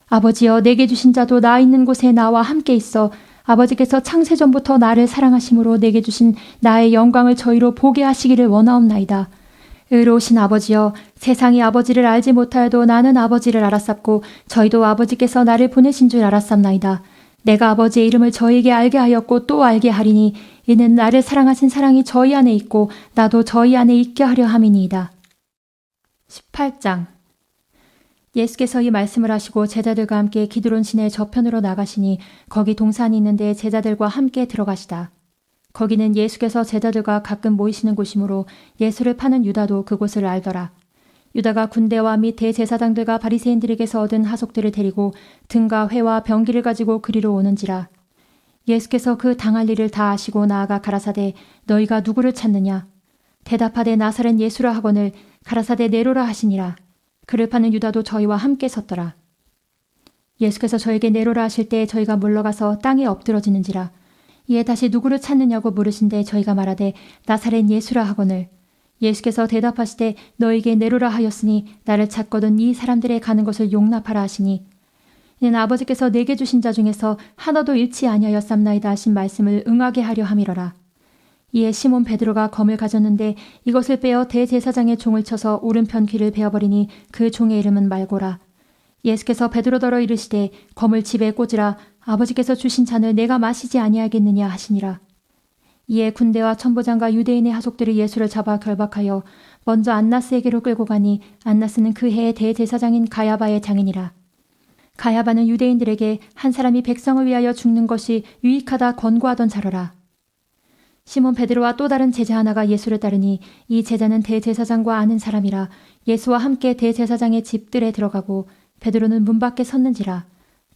Speaker 2: 아버지여 내게 주신 자도 나 있는 곳에 나와 함께 있어 아버지께서 창세전부터 나를 사랑하심으로 내게 주신 나의 영광을 저희로 보게 하시기를 원하옵나이다. 의로우신 아버지여 세상이 아버지를 알지 못하여도 나는 아버지를 알았sap고 저희도 아버지께서 나를 보내신 줄 알았sap나이다. 내가 아버지의 이름을 저희에게 알게 하였고 또 알게 하리니 이는 나를 사랑하신 사랑이 저희 안에 있고 나도 저희 안에 있게 하려 함이니이다. 18장 예수께서 이 말씀을 하시고 제자들과 함께 기드론 시내 저편으로 나가시니 거기 동산이 있는데 제자들과 함께 들어가시다. 거기는 예수께서 제자들과 가끔 모이시는 곳이므로 예수를 파는 유다도 그곳을 알더라. 유다가 군대와 및 대제사장들과 바리새인들에게서 얻은 하속들을 데리고 등과 회와 병기를 가지고 그리로 오는지라. 예수께서 그 당할 일을 다 아시고 나아가 가라사대 너희가 누구를 찾느냐? 대답하되 나사렛 예수라 하거늘 가라사대 네로라 하시니라. 그를 파는 유다도 저희와 함께 섰더라. 예수께서 저에게 네로라 하실 때 저희가 물러가서 땅에 엎드러지는지라. 이에 다시 누구를 찾느냐고 물으신데 저희가 말하되 나사렛 예수라 하거늘 예수께서 대답하시되 너에게 네로라 하였으니 나를 찾거든 이 사람들의 가는 것을 용납하라 하시니 이는 아버지께서 내게 주신 자 중에서 하나도 잃지 아니하였삼나이다 하신 말씀을 응하게 하려 함이러라. 이에 시몬 베드로가 검을 가졌는데 이것을 빼어 대제사장의 종을 쳐서 오른편 귀를 베어버리니 그 종의 이름은 말고라. 예수께서 베드로더러 이르시되 검을 집에 꽂으라. 아버지께서 주신 잔을 내가 마시지 아니하겠느냐 하시니라. 이에 군대와 천부장과 유대인의 하속들이 예수를 잡아 결박하여 먼저 안나스에게로 끌고 가니 안나스는 그 해의 대제사장인 가야바의 장인이라. 가야바는 유대인들에게 한 사람이 백성을 위하여 죽는 것이 유익하다 권고하던 자로라. 시몬 베드로와 또 다른 제자 하나가 예수를 따르니 이 제자는 대제사장과 아는 사람이라. 예수와 함께 대제사장의 집들에 들어가고 베드로는 문 밖에 섰는지라.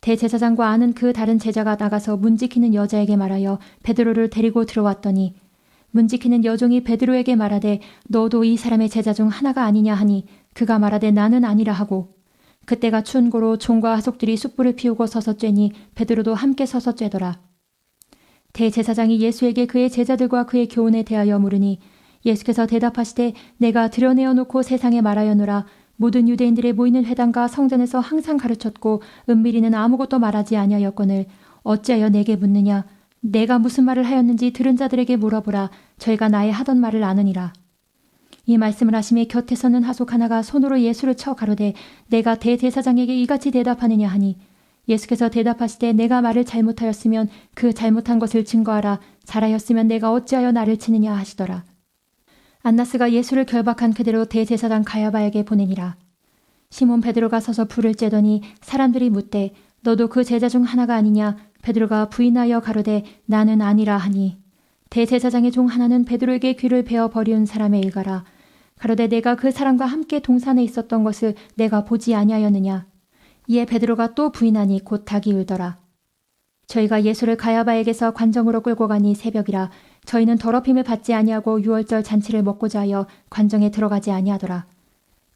Speaker 2: 대제사장과 아는 그 다른 제자가 나가서 문 지키는 여자에게 말하여 베드로를 데리고 들어왔더니 문 지키는 여종이 베드로에게 말하되 너도 이 사람의 제자 중 하나가 아니냐 하니 그가 말하되 나는 아니라 하고 그때가 추운 고로 종과 하속들이 숯불을 피우고 서서 쬐니 베드로도 함께 서서 쬐더라. 대제사장이 예수에게 그의 제자들과 그의 교훈에 대하여 물으니 예수께서 대답하시되 내가 드러내어 놓고 세상에 말하였노라. 모든 유대인들의 모이는 회당과 성전에서 항상 가르쳤고 은밀히는 아무것도 말하지 아니하였거늘 어찌하여 내게 묻느냐? 내가 무슨 말을 하였는지 들은 자들에게 물어보라. 저희가 나의 하던 말을 아느니라. 이 말씀을 하심에 곁에 서는 하속 하나가 손으로 예수를 쳐 가로되 내가 대제사장에게 이같이 대답하느냐 하니 예수께서 대답하시되 내가 말을 잘못하였으면 그 잘못한 것을 증거하라. 잘하였으면 내가 어찌하여 나를 치느냐 하시더라. 안나스가 예수를 결박한 그대로 대제사장 가야바에게 보내니라. 시몬 베드로가 서서 불을 쬐더니 사람들이 묻되 너도 그 제자 중 하나가 아니냐? 베드로가 부인하여 가로되 나는 아니라 하니 대제사장의 종 하나는 베드로에게 귀를 베어 버리운 사람의 일가라. 가로되 내가 그 사람과 함께 동산에 있었던 것을 내가 보지 아니하였느냐? 이에 베드로가 또 부인하니 곧 닭이 울더라. 저희가 예수를 가야바에게서 관정으로 끌고 가니 새벽이라. 저희는 더럽힘을 받지 아니하고 유월절 잔치를 먹고자 하여 관정에 들어가지 아니하더라.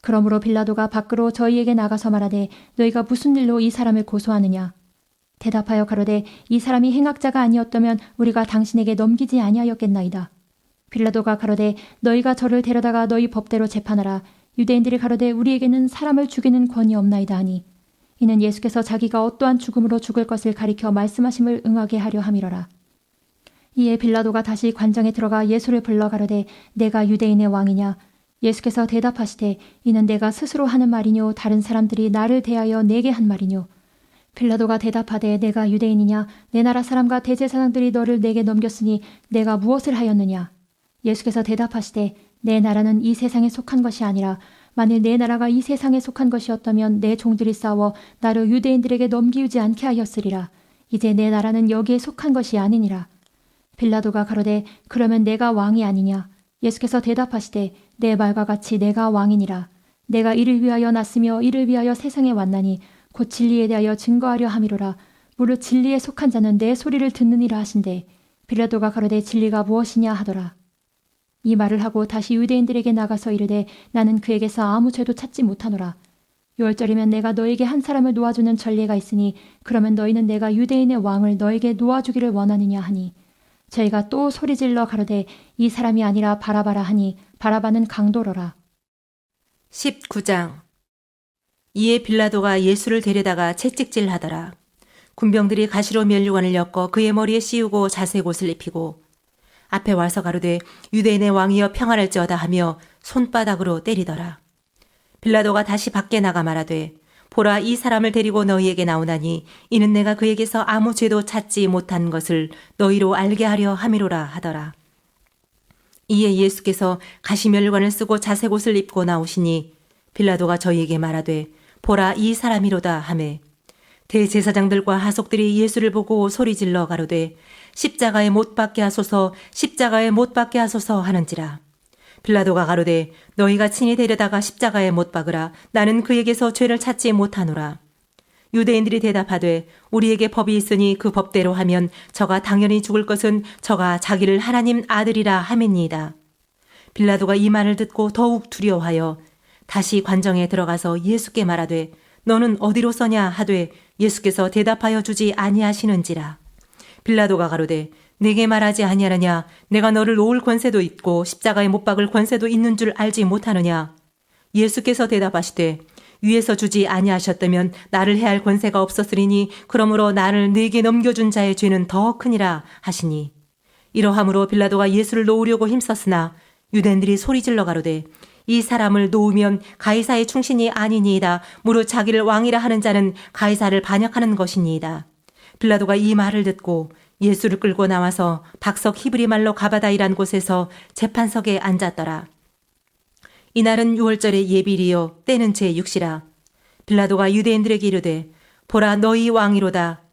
Speaker 2: 그러므로 빌라도가 밖으로 저희에게 나가서 말하되 너희가 무슨 일로 이 사람을 고소하느냐? 대답하여 가로되 이 사람이 행악자가 아니었다면 우리가 당신에게 넘기지 아니하였겠나이다. 빌라도가 가로되 너희가 저를 데려다가 너희 법대로 재판하라. 유대인들이 가로되 우리에게는 사람을 죽이는 권이 없나이다 하니 이는 예수께서 자기가 어떠한 죽음으로 죽을 것을 가리켜 말씀하심을 응하게 하려 함이러라. 이에 빌라도가 다시 관정에 들어가 예수를 불러 가로되 내가 유대인의 왕이냐? 예수께서 대답하시되 이는 내가 스스로 하는 말이뇨 다른 사람들이 나를 대하여 내게 한 말이뇨. 빌라도가 대답하되 내가 유대인이냐? 내 나라 사람과 대제사장들이 너를 내게 넘겼으니 내가 무엇을 하였느냐? 예수께서 대답하시되 내 나라는 이 세상에 속한 것이 아니라 만일 내 나라가 이 세상에 속한 것이었다면 내 종들이 싸워 나를 유대인들에게 넘기우지 않게 하였으리라. 이제 내 나라는 여기에 속한 것이 아니니라. 빌라도가 가로되 그러면 내가 왕이 아니냐? 예수께서 대답하시되 내 말과 같이 내가 왕이니라. 내가 이를 위하여 났으며 이를 위하여 세상에 왔나니 곧 진리에 대하여 증거하려 함이로라. 무릇 진리에 속한 자는 내 소리를 듣느니라 하신대 빌라도가 가로되 진리가 무엇이냐 하더라. 이 말을 하고 다시 유대인들에게 나가서 이르되 나는 그에게서 아무 죄도 찾지 못하노라. 유월절이면 내가 너에게 한 사람을 놓아주는 전례가 있으니 그러면 너희는 내가 유대인의 왕을 너에게 놓아주기를 원하느냐 하니 저희가 또 소리질러 가로되 이 사람이 아니라 바라바라 하니 바라바는 강도로라.
Speaker 1: 19장. 이에 빌라도가 예수를 데려다가 채찍질하더라. 군병들이 가시로 면류관을 엮어 그의 머리에 씌우고 자색 옷을 입히고 앞에 와서 가로되 유대인의 왕이여 평안할지어다 하며 손바닥으로 때리더라. 빌라도가 다시 밖에 나가 말하되 보라 이 사람을 데리고 너희에게 나오나니 이는 내가 그에게서 아무 죄도 찾지 못한 것을 너희로 알게 하려 함이로라 하더라. 이에 예수께서 가시면류관을 쓰고 자색 옷을 입고 나오시니 빌라도가 저희에게 말하되 보라 이 사람이로다 하매 대제사장들과 하속들이 예수를 보고 소리질러 가로되 십자가에 못 박게 하소서 십자가에 못 박게 하소서 하는지라. 빌라도가 가로되 너희가 친히 데려다가 십자가에 못 박으라. 나는 그에게서 죄를 찾지 못하노라. 유대인들이 대답하되 우리에게 법이 있으니 그 법대로 하면 저가 당연히 죽을 것은 저가 자기를 하나님 아들이라 함이니이다. 빌라도가 이 말을 듣고 더욱 두려워하여 다시 관정에 들어가서 예수께 말하되 너는 어디로 서냐 하되 예수께서 대답하여 주지 아니하시는지라. 빌라도가 가로되 내게 말하지 아니하느냐 내가 너를 놓을 권세도 있고 십자가에 못 박을 권세도 있는 줄 알지 못하느냐. 예수께서 대답하시되 위에서 주지 아니하셨다면 나를 해할 권세가 없었으리니 그러므로 나를 네게 넘겨준 자의 죄는 더 크니라 하시니 이러함으로 빌라도가 예수를 놓으려고 힘썼으나 유대인들이 소리질러 가로되 이 사람을 놓으면 가이사의 충신이 아니니이다. 무릇 자기를 왕이라 하는 자는 가이사를 반역하는 것이니이다. 빌라도가 이 말을 듣고 예수를 끌고 나와서 박석 히브리 말로 가바다이란 곳에서 재판석에 앉았더라. 이날은 유월절의 예비일이요 때는 제6시라. 빌라도가 유대인들에게 이르되 보라 너희 왕이로다.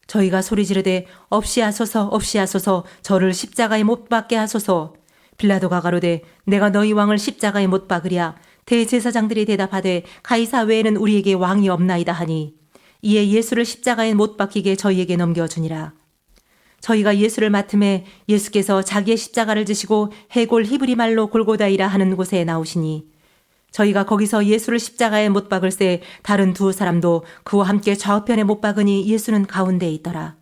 Speaker 1: 저희가 소리지르되 없이 하소서 없이 하소서 저를 십자가에 못 박게 하소서. 빌라도가 가로되 내가 너희 왕을 십자가에 못 박으랴. 대제사장들이 대답하되 가이사 외에는 우리에게 왕이 없나이다 하니 이에 예수를 십자가에 못 박히게 저희에게 넘겨주니라. 저희가 예수를 맡음에 예수께서 자기의 십자가를 지시고 해골 히브리 말로 골고다이라 하는 곳에 나오시니 저희가 거기서 예수를 십자가에 못 박을새 다른 두 사람도 그와 함께 좌우편에 못 박으니 예수는 가운데에 있더라.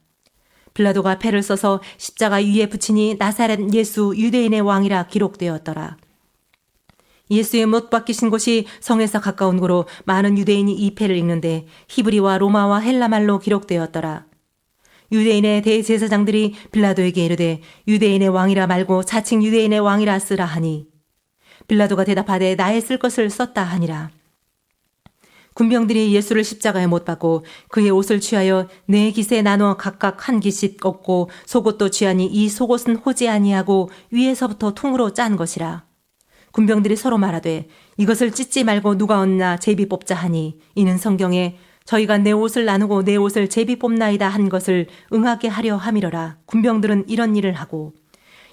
Speaker 1: 빌라도가 패를 써서 십자가 위에 붙이니 나사렛 예수 유대인의 왕이라 기록되었더라. 예수의 못 박히신 곳이 성에서 가까운 고로 많은 유대인이 이 패를 읽는데 히브리와 로마와 헬라말로 기록되었더라. 유대인의 대제사장들이 빌라도에게 이르되 유대인의 왕이라 말고 자칭 유대인의 왕이라 쓰라 하니 빌라도가 대답하되 나의 쓸 것을 썼다 하니라. 군병들이 예수를 십자가에 못 박고 그의 옷을 취하여 네 깃에 나눠 각각 한 깃씩 얻고 속옷도 취하니 이 속옷은 호지 아니하고 위에서부터 통으로 짠 것이라. 군병들이 서로 말하되 이것을 찢지 말고 누가 얻나 제비 뽑자 하니 이는 성경에 저희가 내 옷을 나누고 내 옷을 제비 뽑나이다 한 것을 응하게 하려 함이러라. 군병들은 이런 일을 하고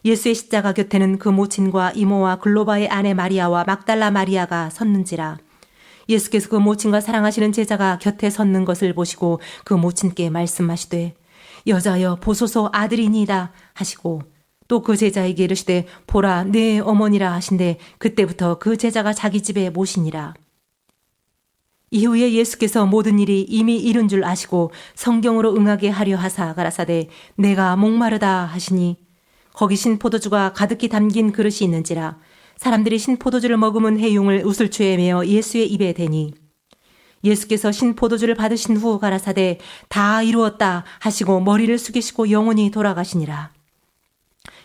Speaker 1: 예수의 십자가 곁에는 그 모친과 이모와 글로바의 아내 마리아와 막달라 마리아가 섰는지라. 예수께서 그 모친과 사랑하시는 제자가 곁에 섰는 것을 보시고 그 모친께 말씀하시되 여자여 보소서 아들이니이다 하시고 또 그 제자에게 이르시되 보라 내 어머니라 하신데 그때부터 그 제자가 자기 집에 모시니라. 이후에 예수께서 모든 일이 이미 이룬 줄 아시고 성경으로 응하게 하려 하사 가라사대 내가 목마르다 하시니 거기 신포도주가 가득히 담긴 그릇이 있는지라. 사람들이 신포도주를 머금은 해용을 우슬초에 메어 예수의 입에 대니 예수께서 신포도주를 받으신 후 가라사대 다 이루었다 하시고 머리를 숙이시고 영원히 돌아가시니라.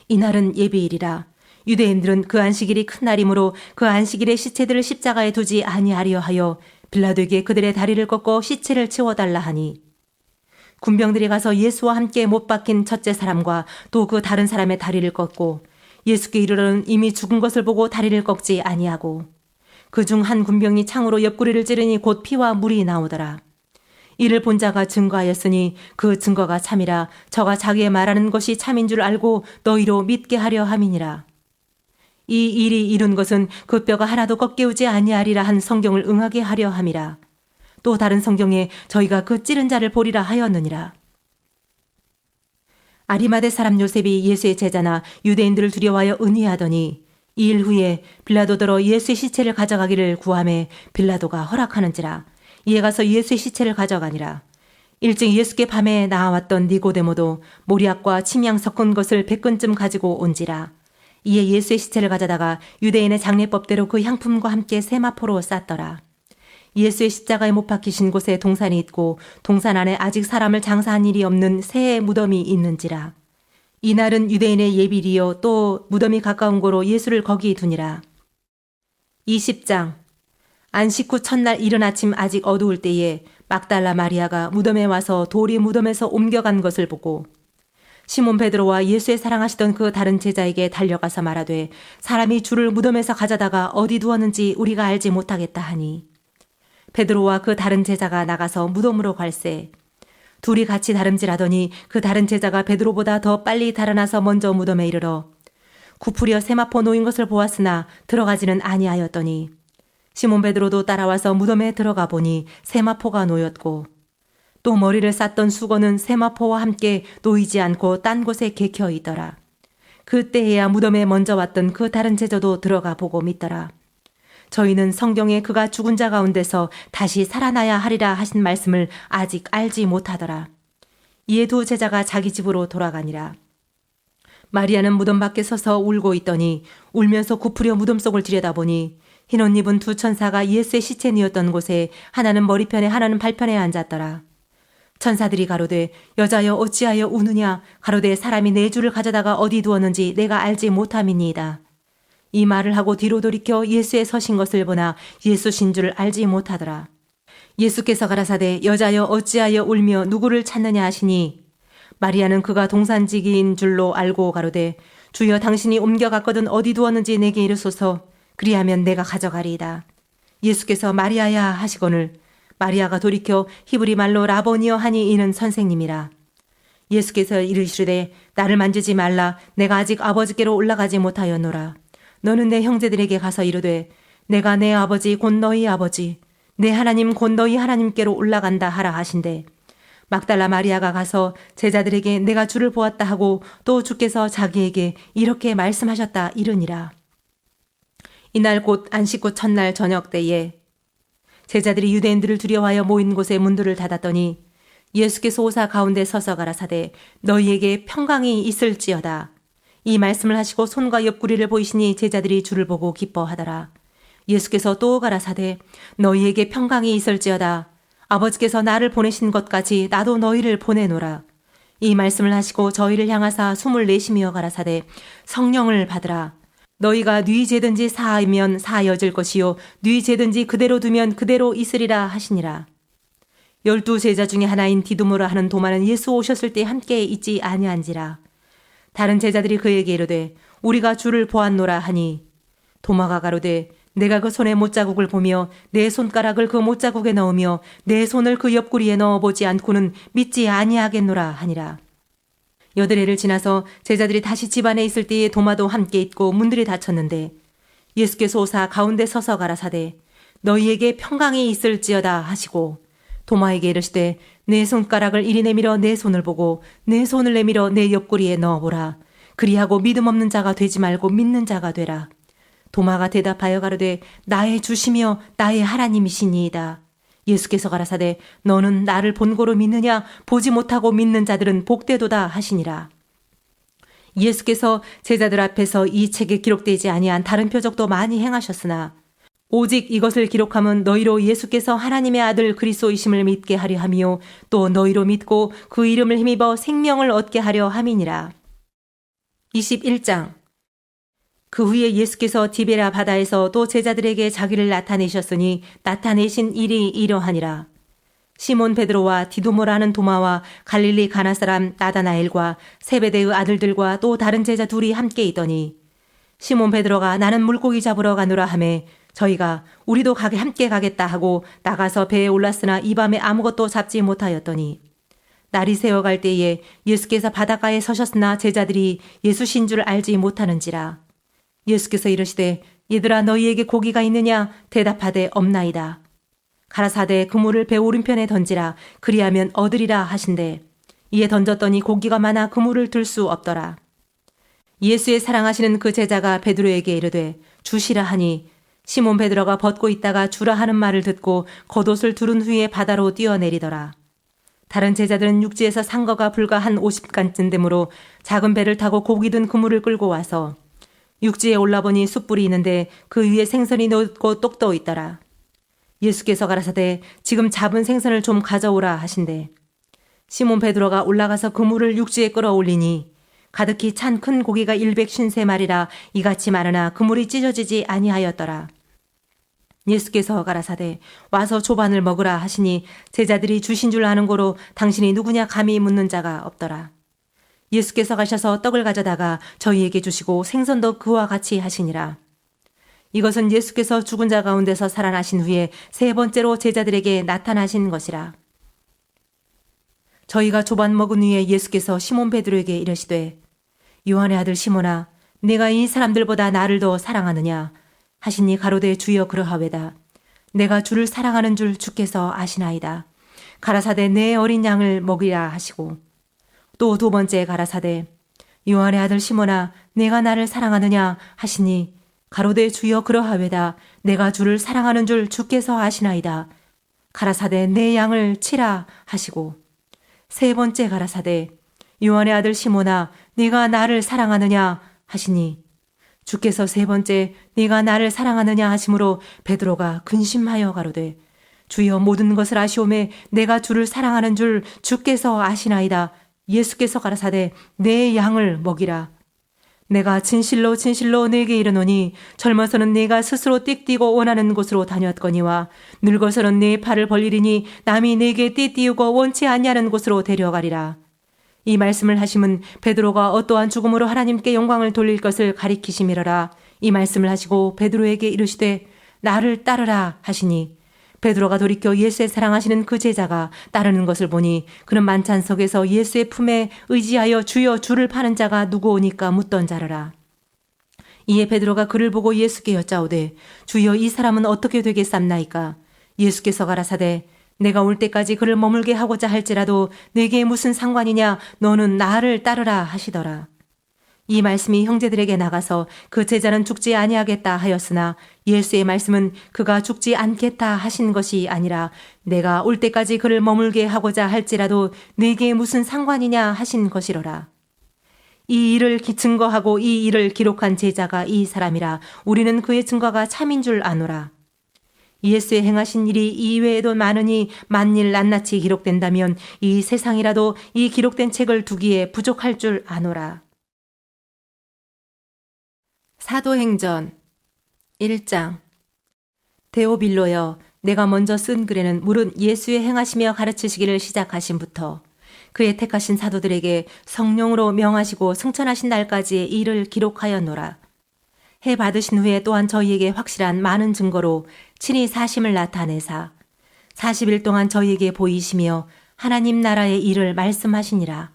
Speaker 1: 이날은 예비일이라. 유대인들은 그 안식일이 큰 날이므로 그 안식일에 시체들을 십자가에 두지 아니하려 하여 빌라도에게 그들의 다리를 꺾고 시체를 치워달라 하니 군병들이 가서 예수와 함께 못 박힌 첫째 사람과 또 그 다른 사람의 다리를 꺾고 예수께 이르러는 이미 죽은 것을 보고 다리를 꺾지 아니하고 그중 한 군병이 창으로 옆구리를 찌르니 곧 피와 물이 나오더라. 이를 본 자가 증거하였으니 그 증거가 참이라. 저가 자기의 말하는 것이 참인 줄 알고 너희로 믿게 하려 함이니라. 이 일이 이룬 것은 그 뼈가 하나도 꺾이우지 아니하리라 한 성경을 응하게 하려 함이라. 또 다른 성경에 저희가 그 찌른 자를 보리라 하였느니라. 아리마대 사람 요셉이 예수의 제자나 유대인들을 두려워하여 은희하더니 이 일 후에 빌라도더러 예수의 시체를 가져가기를 구하매 빌라도가 허락하는지라. 이에 가서 예수의 시체를 가져가니라. 일찍 예수께 밤에 나와왔던 니고데모도 모리약과 침향 섞은 것을 100근쯤 가지고 온지라. 이에 예수의 시체를 가져다가 유대인의 장례법대로 그 향품과 함께 세마포로 쌌더라. 예수의 십자가에 못 박히신 곳에 동산이 있고 동산 안에 아직 사람을 장사한 일이 없는 새의 무덤이 있는지라. 이날은 유대인의 예비리요 또 무덤이 가까운 고로 예수를 거기 두니라. 20장. 안식 후 첫날 이른 아침 아직 어두울 때에 막달라 마리아가 무덤에 와서 돌이 무덤에서 옮겨간 것을 보고 시몬 베드로와 예수의 사랑하시던 그 다른 제자에게 달려가서 말하되 사람이 주를 무덤에서 가져다가 어디 두었는지 우리가 알지 못하겠다 하니 베드로와 그 다른 제자가 나가서 무덤으로 갈새 둘이 같이 다름질하더니 그 다른 제자가 베드로보다 더 빨리 달아나서 먼저 무덤에 이르러 구풀이어 세마포 놓인 것을 보았으나 들어가지는 아니하였더니 시몬 베드로도 따라와서 무덤에 들어가 보니 세마포가 놓였고 또 머리를 쌌던 수건은 세마포와 함께 놓이지 않고 딴 곳에 개켜 있더라. 그때에야 무덤에 먼저 왔던 그 다른 제자도 들어가 보고 믿더라. 저희는 성경에 그가 죽은 자 가운데서 다시 살아나야 하리라 하신 말씀을 아직 알지 못하더라. 이에 두 제자가 자기 집으로 돌아가니라. 마리아는 무덤 밖에 서서 울고 있더니 울면서 굽으려 무덤 속을 들여다보니 흰 옷 입은 두 천사가 예수의 시체 뉘었던 곳에 하나는 머리편에 하나는 발편에 앉았더라. 천사들이 가로되 여자여 어찌하여 우느냐 가로되 사람이 내 주를 가져다가 어디 두었는지 내가 알지 못함이니이다. 이 말을 하고 뒤로 돌이켜 예수의 서신 것을 보나 예수신 줄 알지 못하더라. 예수께서 가라사대 여자여 어찌하여 울며 누구를 찾느냐 하시니 마리아는 그가 동산지기인 줄로 알고 가로되 주여 당신이 옮겨갔거든 어디 두었는지 내게 이르소서 그리하면 내가 가져가리이다. 예수께서 마리아야 하시거늘 마리아가 돌이켜 히브리 말로 라보니여 하니 이는 선생님이라. 예수께서 이르시되 나를 만지지 말라 내가 아직 아버지께로 올라가지 못하였노라. 너는 내 형제들에게 가서 이르되 내가 내 아버지 곧 너희 아버지 내 하나님 곧 너희 하나님께로 올라간다 하라 하신대. 막달라 마리아가 가서 제자들에게 내가 주를 보았다 하고 또 주께서 자기에게 이렇게 말씀하셨다 이르니라. 이날 곧 안식 후 첫날 저녁 때에 제자들이 유대인들을 두려워하여 모인 곳에 문들을 닫았더니 예수께서 오사 가운데 서서 가라사대 너희에게 평강이 있을지어다. 이 말씀을 하시고 손과 옆구리를 보이시니 제자들이 주를 보고 기뻐하더라. 예수께서 또 가라사대 너희에게 평강이 있을지어다. 아버지께서 나를 보내신 것까지 나도 너희를 보내노라. 이 말씀을 하시고 저희를 향하사 숨을 내쉬며 가라사대 성령을 받으라. 너희가 뉘 재든지 사하면 사여질 것이요 뉘 재든지 그대로 두면 그대로 있으리라 하시니라. 12 제자 중에 하나인 디두모라 하는 도마는 예수 오셨을 때 함께 있지 아니한지라. 다른 제자들이 그에게 이르되 우리가 주를 보았노라 하니 도마가 가로되 내가 그 손에 못자국을 보며 내 손가락을 그 못자국에 넣으며 내 손을 그 옆구리에 넣어보지 않고는 믿지 아니하겠노라 하니라. 8해를 지나서 제자들이 다시 집안에 있을 때에 도마도 함께 있고 문들이 닫혔는데 예수께서 오사 가운데 서서 가라사대 너희에게 평강이 있을지어다 하시고 도마에게 이르시되 내 손가락을 이리 내밀어 내 손을 보고 내 손을 내밀어 내 옆구리에 넣어보라. 그리하고 믿음 없는 자가 되지 말고 믿는 자가 되라. 도마가 대답하여 가로되 나의 주시며 나의 하나님이시니이다. 예수께서 가라사대 너는 나를 본고로 믿느냐 보지 못하고 믿는 자들은 복되도다 하시니라. 예수께서 제자들 앞에서 이 책에 기록되지 아니한 다른 표적도 많이 행하셨으나 오직 이것을 기록함은 너희로 예수께서 하나님의 아들 그리스도이심을 믿게 하려 함이요 또 너희로 믿고 그 이름을 힘입어 생명을 얻게 하려 함이니라. 21장. 그 후에 예수께서 디베라 바다에서 또 제자들에게 자기를 나타내셨으니 나타내신 일이 이러하니라. 시몬 베드로와 디두모라는 도마와 갈릴리 가나 사람 나다나엘과 세베대의 아들들과 또 다른 제자 둘이 함께 있더니 시몬 베드로가 나는 물고기 잡으러 가노라 하매 저희가 우리도 함께 가겠다 하고 나가서 배에 올랐으나 이 밤에 아무것도 잡지 못하였더니 날이 새어갈 때에 예수께서 바닷가에 서셨으나 제자들이 예수신 줄 알지 못하는지라. 예수께서 이르시되 얘들아 너희에게 고기가 있느냐 대답하되 없나이다. 가라사대 그물을 배 오른편에 던지라 그리하면 얻으리라 하신대 이에 던졌더니 고기가 많아 그물을 들 수 없더라. 예수의 사랑하시는 그 제자가 베드로에게 이르되 주시라 하니 시몬 베드로가 벗고 있다가 주라 하는 말을 듣고 겉옷을 두른 후에 바다로 뛰어내리더라. 다른 제자들은 육지에서 산 거가 불과 한 50간쯤 되므로 작은 배를 타고 고기 든 그물을 끌고 와서 육지에 올라보니 숯불이 있는데 그 위에 생선이 녹고 똑떠 있더라. 예수께서 가라사대 지금 잡은 생선을 좀 가져오라 하신대 시몬 베드로가 올라가서 그물을 육지에 끌어올리니 가득히 찬 큰 고기가 153마리라 이같이 많으나 그물이 찢어지지 아니하였더라. 예수께서 가라사대 와서 조반을 먹으라 하시니 제자들이 주신 줄 아는 고로 당신이 누구냐 감히 묻는 자가 없더라. 예수께서 가셔서 떡을 가져다가 저희에게 주시고 생선도 그와 같이 하시니라. 이것은 예수께서 죽은 자 가운데서 살아나신 후에 세 번째로 제자들에게 나타나신 것이라. 저희가 조반 먹은 후에 예수께서 시몬 베드로에게 이르시되 요한의 아들 시몬아 내가 이 사람들보다 나를 더 사랑하느냐 하시니 가로되 주여 그러하외다. 내가 주를 사랑하는 줄 주께서 아시나이다. 가라사대 내 어린 양을 먹이라 하시고 또 두 번째 가라사대 요한의 아들 시몬아 내가 나를 사랑하느냐 하시니 가로되 주여 그러하외다. 내가 주를 사랑하는 줄 주께서 아시나이다. 가라사대 내 양을 치라 하시고 세 번째 가라사대 요한의 아들 시몬아 네가 나를 사랑하느냐 하시니 주께서 세 번째 네가 나를 사랑하느냐 하심으로 베드로가 근심하여 가로되 주여 모든 것을 아시오매 내가 주를 사랑하는 줄 주께서 아시나이다. 예수께서 가라사대 내 양을 먹이라. 내가 진실로 진실로 네게 이르노니 젊어서는 네가 스스로 띠뛰고 원하는 곳으로 다녔거니와 늙어서는 네 팔을 벌리리니 남이 네게 띠띠우고 원치 아니하는 곳으로 데려가리라. 이 말씀을 하심은 베드로가 어떠한 죽음으로 하나님께 영광을 돌릴 것을 가리키심이러라. 이 말씀을 하시고 베드로에게 이르시되 나를 따르라 하시니 베드로가 돌이켜 예수의 사랑하시는 그 제자가 따르는 것을 보니 그는 만찬 속에서 예수의 품에 의지하여 주여 주를 파는 자가 누구오니까 묻던 자르라. 이에 베드로가 그를 보고 예수께 여짜오되 주여 이 사람은 어떻게 되겠삼나이까? 예수께서 가라사대 내가 올 때까지 그를 머물게 하고자 할지라도 내게 무슨 상관이냐 너는 나를 따르라 하시더라. 이 말씀이 형제들에게 나가서 그 제자는 죽지 아니하겠다 하였으나 예수의 말씀은 그가 죽지 않겠다 하신 것이 아니라 내가 올 때까지 그를 머물게 하고자 할지라도 내게 무슨 상관이냐 하신 것이로라. 이 일을 증거하고 이 일을 기록한 제자가 이 사람이라 우리는 그의 증거가 참인 줄 아노라. 예수의 행하신 일이 이외에도 많으니 만일 낱낱이 기록된다면 이 세상이라도 이 기록된 책을 두기에 부족할 줄 아노라. 사도행전 1장 데오빌로여 내가 먼저 쓴 글에는 물은 예수의 행하시며 가르치시기를 시작하심부터 그의 택하신 사도들에게 성령으로 명하시고 승천하신 날까지의 일을 기록하였노라. 해 받으신 후에 또한 저희에게 확실한 많은 증거로 친히 사심을 나타내사 40일 동안 저희에게 보이시며 하나님 나라의 일을 말씀하시니라.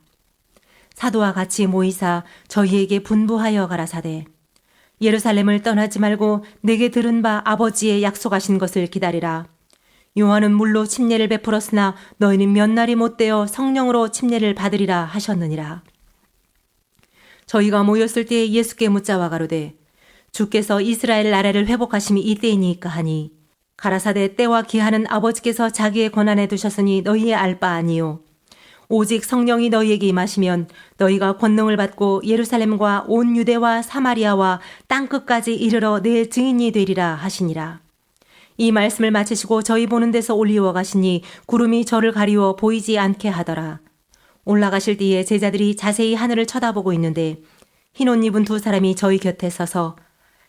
Speaker 1: 사도와 같이 모이사 저희에게 분부하여 가라사대 예루살렘을 떠나지 말고 내게 들은 바 아버지의 약속하신 것을 기다리라. 요한은 물로 침례를 베풀었으나 너희는 몇 날이 못되어 성령으로 침례를 받으리라 하셨느니라. 저희가 모였을 때에 예수께 묻자와 가로되 주께서 이스라엘 나라를 회복하심이 이때이니까 하니 가라사대 때와 기한은 아버지께서 자기의 권한에 두셨으니 너희의 알 바 아니요. 오직 성령이 너희에게 임하시면 너희가 권능을 받고 예루살렘과 온 유대와 사마리아와 땅끝까지 이르러 내 증인이 되리라 하시니라. 이 말씀을 마치시고 저희 보는 데서 올리워 가시니 구름이 저를 가리워 보이지 않게 하더라. 올라가실 때에 제자들이 자세히 하늘을 쳐다보고 있는데 흰 옷 입은 두 사람이 저희 곁에 서서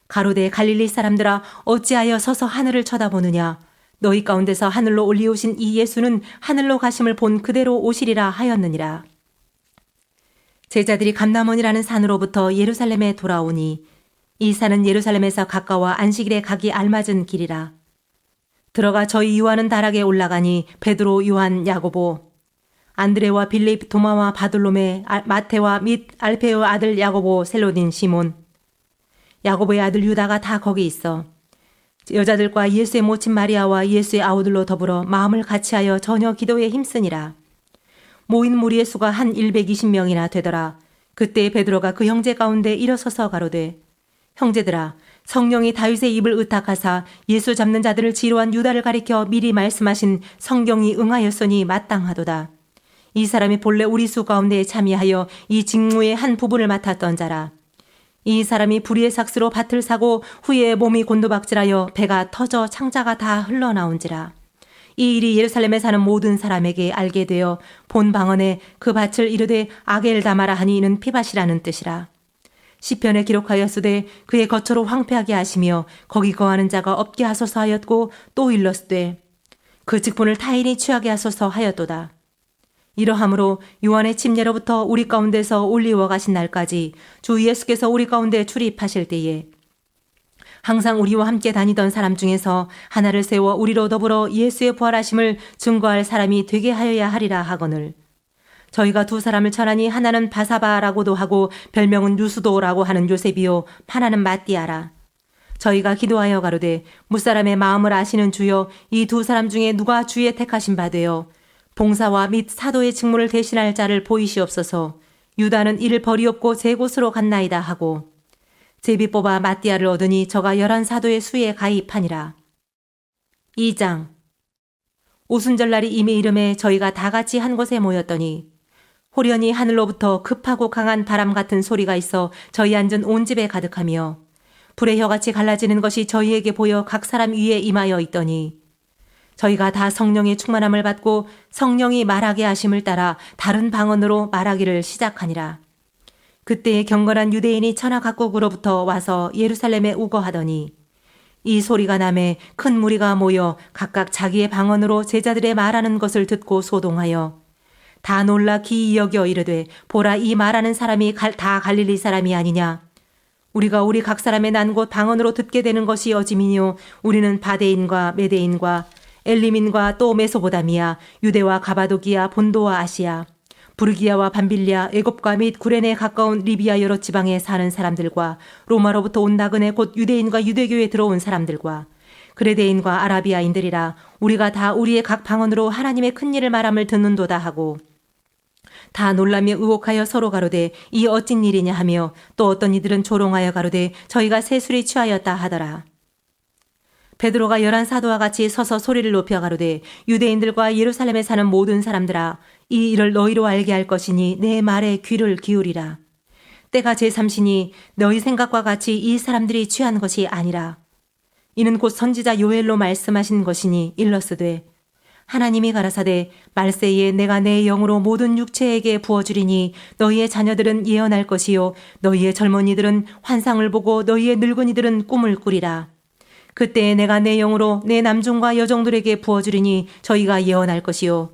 Speaker 1: 가로되 갈릴리 사람들아 어찌하여 서서 하늘을 쳐다보느냐? 너희 가운데서 하늘로 올리우신 이 예수는 하늘로 가심을 본 그대로 오시리라 하였느니라. 제자들이 감람원이라는 산으로부터 예루살렘에 돌아오니 이 산은 예루살렘에서 가까워 안식일에 가기 알맞은 길이라. 들어가 저희 요한은 다락에 올라가니 베드로, 요한, 야고보, 안드레와 빌립, 도마와 바돌로메, 마테와 및 알페오 아들 야고보, 셀로딘, 시몬, 야고보의 아들 유다가 다 거기 있어. 여자들과 예수의 모친 마리아와 예수의 아우들로 더불어 마음을 같이하여 저녁 기도에 힘쓰니라. 모인 무리의 수가 한 120명이나 되더라. 그때 베드로가 그 형제 가운데 일어서서 가로되 형제들아, 성령이 다윗의 입을 의탁하사 예수 잡는 자들을 지로한 유다를 가리켜 미리 말씀하신 성경이 응하였으니 마땅하도다. 이 사람이 본래 우리 수 가운데에 참여하여 이 직무의 한 부분을 맡았던 자라. 이 사람이 불의의 삭스로 밭을 사고 후에 몸이 곤두박질하여 배가 터져 창자가 다 흘러나온지라. 이 일이 예루살렘에 사는 모든 사람에게 알게 되어 본 방언에 그 밭을 이르되 아겔다마라 하니 이는 피밭이라는 뜻이라. 시편에 기록하였으되 그의 거처로 황폐하게 하시며 거기 거하는 자가 없게 하소서 하였고 또 일렀으되 그 직분을 타인이 취하게 하소서 하였도다. 이러함으로 요한의 침례로부터 우리 가운데서 올리워 가신 날까지 주 예수께서 우리 가운데 출입하실 때에 항상 우리와 함께 다니던 사람 중에서 하나를 세워 우리로 더불어 예수의 부활하심을 증거할 사람이 되게 하여야 하리라 하거늘 저희가 두 사람을 천하니 하나는 바사바라고도 하고 별명은 유수도라고 하는 요셉이요 하나는 마띠아라. 저희가 기도하여 가로되 무사람의 마음을 아시는 주여 이 두 사람 중에 누가 주의 택하신 바 되어 봉사와 및 사도의 직무를 대신할 자를 보이시옵소서. 유다는 이를 버리옵고 제 곳으로 갔나이다 하고 제비 뽑아 마띠아를 얻으니 저가 11사도의 수에 가입하니라. 2장 오순절날이 이미 이름에 저희가 다 같이 한 곳에 모였더니 호련히 하늘로부터 급하고 강한 바람 같은 소리가 있어 저희 앉은 온 집에 가득하며 불의 혀같이 갈라지는 것이 저희에게 보여 각 사람 위에 임하여 있더니 저희가 다 성령의 충만함을 받고 성령이 말하게 하심을 따라 다른 방언으로 말하기를 시작하니라. 그때에 경건한 유대인이 천하 각국으로부터 와서 예루살렘에 우거하더니 이 소리가 남에 큰 무리가 모여 각각 자기의 방언으로 제자들의 말하는 것을 듣고 소동하여 다 놀라 기이 여겨 이르되 보라 이 말하는 사람이 다 갈릴리 사람이 아니냐. 우리가 우리 각 사람의 난 곳 방언으로 듣게 되는 것이 어찌미뇨. 우리는 바데인과 메데인과 엘리민과 또 메소보다미아 유대와 가바도기아 본도와 아시아 부르기아와 밤빌리아 애굽과 및 구레네에 가까운 리비아 여러 지방에 사는 사람들과 로마로부터 온 나그네 곧 유대인과 유대교에 들어온 사람들과 그레데인과 아라비아인들이라. 우리가 다 우리의 각 방언으로 하나님의 큰 일을 말함을 듣는도다 하고 다 놀라며 의혹하여 서로 가로되 이 어찐 일이냐 하며 또 어떤 이들은 조롱하여 가로되 저희가 새술이 취하였다 하더라. 베드로가 11사도와 같이 서서 소리를 높여 가로되 유대인들과 예루살렘에 사는 모든 사람들아 이 일을 너희로 알게 할 것이니 내 말에 귀를 기울이라. 때가 제3시니 너희 생각과 같이 이 사람들이 취한 것이 아니라 이는 곧 선지자 요엘로 말씀하신 것이니 일러스되 하나님이 가라사대 말세에 내가 내 영으로 모든 육체에게 부어주리니 너희의 자녀들은 예언할 것이요 너희의 젊은이들은 환상을 보고 너희의 늙은이들은 꿈을 꾸리라. 그때에 내가 내 영으로 내 남종과 여종들에게 부어주리니 저희가 예언할 것이요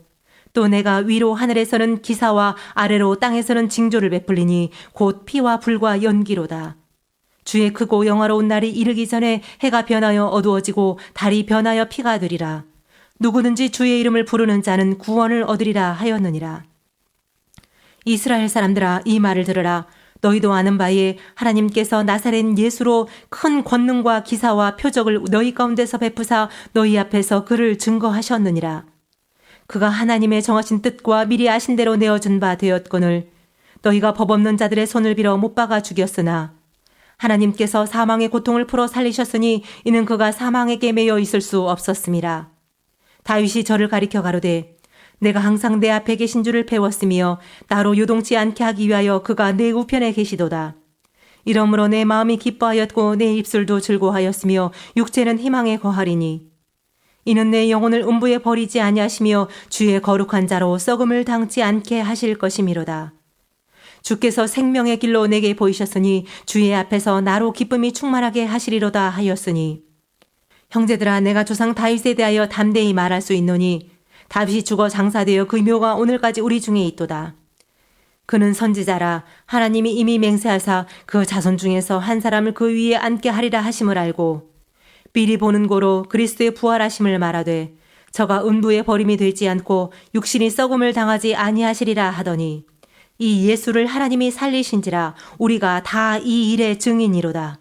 Speaker 1: 또 내가 위로 하늘에서는 기사와 아래로 땅에서는 징조를 베풀리니 곧 피와 불과 연기로다. 주의 크고 영화로운 날이 이르기 전에 해가 변하여 어두워지고 달이 변하여 피가 되리라. 누구든지 주의 이름을 부르는 자는 구원을 얻으리라 하였느니라. 이스라엘 사람들아 이 말을 들으라. 너희도 아는 바에 하나님께서 나사렛 예수로 큰 권능과 기사와 표적을 너희 가운데서 베푸사 너희 앞에서 그를 증거하셨느니라. 그가 하나님의 정하신 뜻과 미리 아신 대로 내어준 바 되었거늘 너희가 법 없는 자들의 손을 빌어 못 박아 죽였으나 하나님께서 사망의 고통을 풀어 살리셨으니 이는 그가 사망에게 매여 있을 수 없었음이라. 다윗이 저를 가리켜 가로되 내가 항상 내 앞에 계신 줄을 배웠으며 나로 요동치 않게 하기 위하여 그가 내 우편에 계시도다. 이러므로 내 마음이 기뻐하였고 내 입술도 즐거워하였으며 육체는 희망에 거하리니 이는 내 영혼을 음부에 버리지 아니하시며 주의 거룩한 자로 썩음을 당치 않게 하실 것이미로다. 주께서 생명의 길로 내게 보이셨으니 주의 앞에서 나로 기쁨이 충만하게 하시리로다 하였으니 형제들아 내가 조상 다윗에 대하여 담대히 말할 수 있노니 다윗이 죽어 장사되어 그 묘가 오늘까지 우리 중에 있도다. 그는 선지자라 하나님이 이미 맹세하사 그 자손 중에서 한 사람을 그 위에 앉게 하리라 하심을 알고 미리 보는 고로 그리스도의 부활하심을 말하되 저가 음부에 버림이 되지 않고 육신이 썩음을 당하지 아니하시리라 하더니 이 예수를 하나님이 살리신지라 우리가 다 이 일의 증인이로다.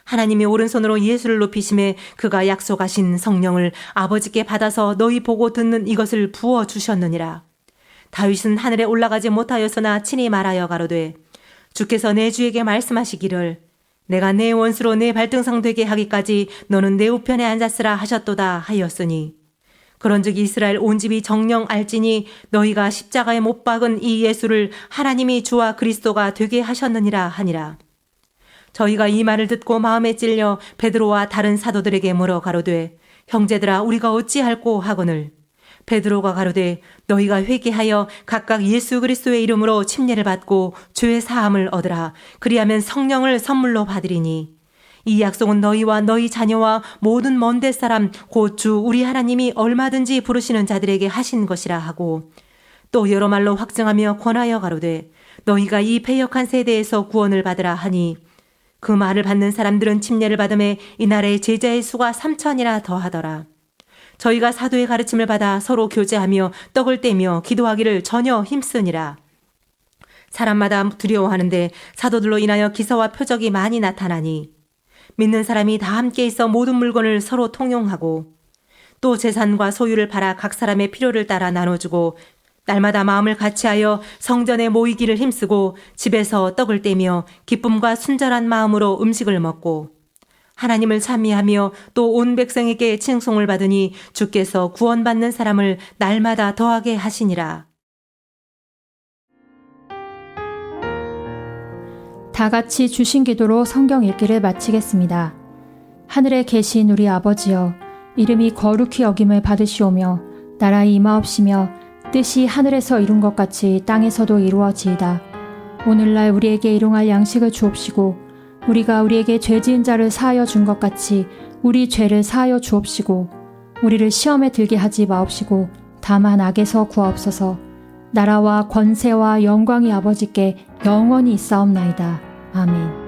Speaker 1: 하나님이 오른손으로 예수를 높이심에 그가 약속하신 성령을 아버지께 받아서 너희 보고 듣는 이것을 부어 주셨느니라. 다윗은 하늘에 올라가지 못하였으나 친히 말하여 가로되 주께서 내 주에게 말씀하시기를 내가 내 원수로 내 발등상 되게 하기까지 너는 내 우편에 앉았으라 하셨도다 하였으니 그런즉 이스라엘 온 집이 정령 알지니 너희가 십자가에 못 박은 이 예수를 하나님이 주와 그리스도가 되게 하셨느니라 하니라. 저희가 이 말을 듣고 마음에 찔려 베드로와 다른 사도들에게 물어 가로되 형제들아 우리가 어찌할꼬 하거늘 베드로가 가로되 너희가 회개하여 각각 예수 그리스도의 이름으로 침례를 받고 죄의 사함을 얻으라. 그리하면 성령을 선물로 받으리니 이 약속은 너희와 너희 자녀와 모든 먼 데 사람 곧 주 우리 하나님이 얼마든지 부르시는 자들에게 하신 것이라 하고 또 여러 말로 확증하며 권하여 가로되 너희가 이 패역한 세대에서 구원을 받으라 하니 그 말을 받는 사람들은 침례를 받음에 이날에 제자의 수가 3,000이나 더하더라. 저희가 사도의 가르침을 받아 서로 교제하며 떡을 떼며 기도하기를 전혀 힘쓰니라. 사람마다 두려워하는데 사도들로 인하여 기사와 표적이 많이 나타나니 믿는 사람이 다 함께 있어 모든 물건을 서로 통용하고 또 재산과 소유를 팔아 각 사람의 필요를 따라 나눠주고 날마다 마음을 같이하여 성전에 모이기를 힘쓰고 집에서 떡을 떼며 기쁨과 순전한 마음으로 음식을 먹고 하나님을 찬미하며 또 온 백성에게 칭송을 받으니 주께서 구원받는 사람을 날마다 더하게 하시니라.
Speaker 2: 다 같이 주신 기도로 성경 읽기를 마치겠습니다. 하늘에 계신 우리 아버지여, 이름이 거룩히 여김을 받으시오며 나라의 임하옵시며 뜻이 하늘에서 이룬 것 같이 땅에서도 이루어지이다. 오늘날 우리에게 일용할 양식을 주옵시고 우리가 우리에게 죄 지은 자를 사하여 준 것 같이 우리 죄를 사하여 주옵시고 우리를 시험에 들게 하지 마옵시고 다만 악에서 구하옵소서. 나라와 권세와 영광이 아버지께 영원히 있사옵나이다. 아멘.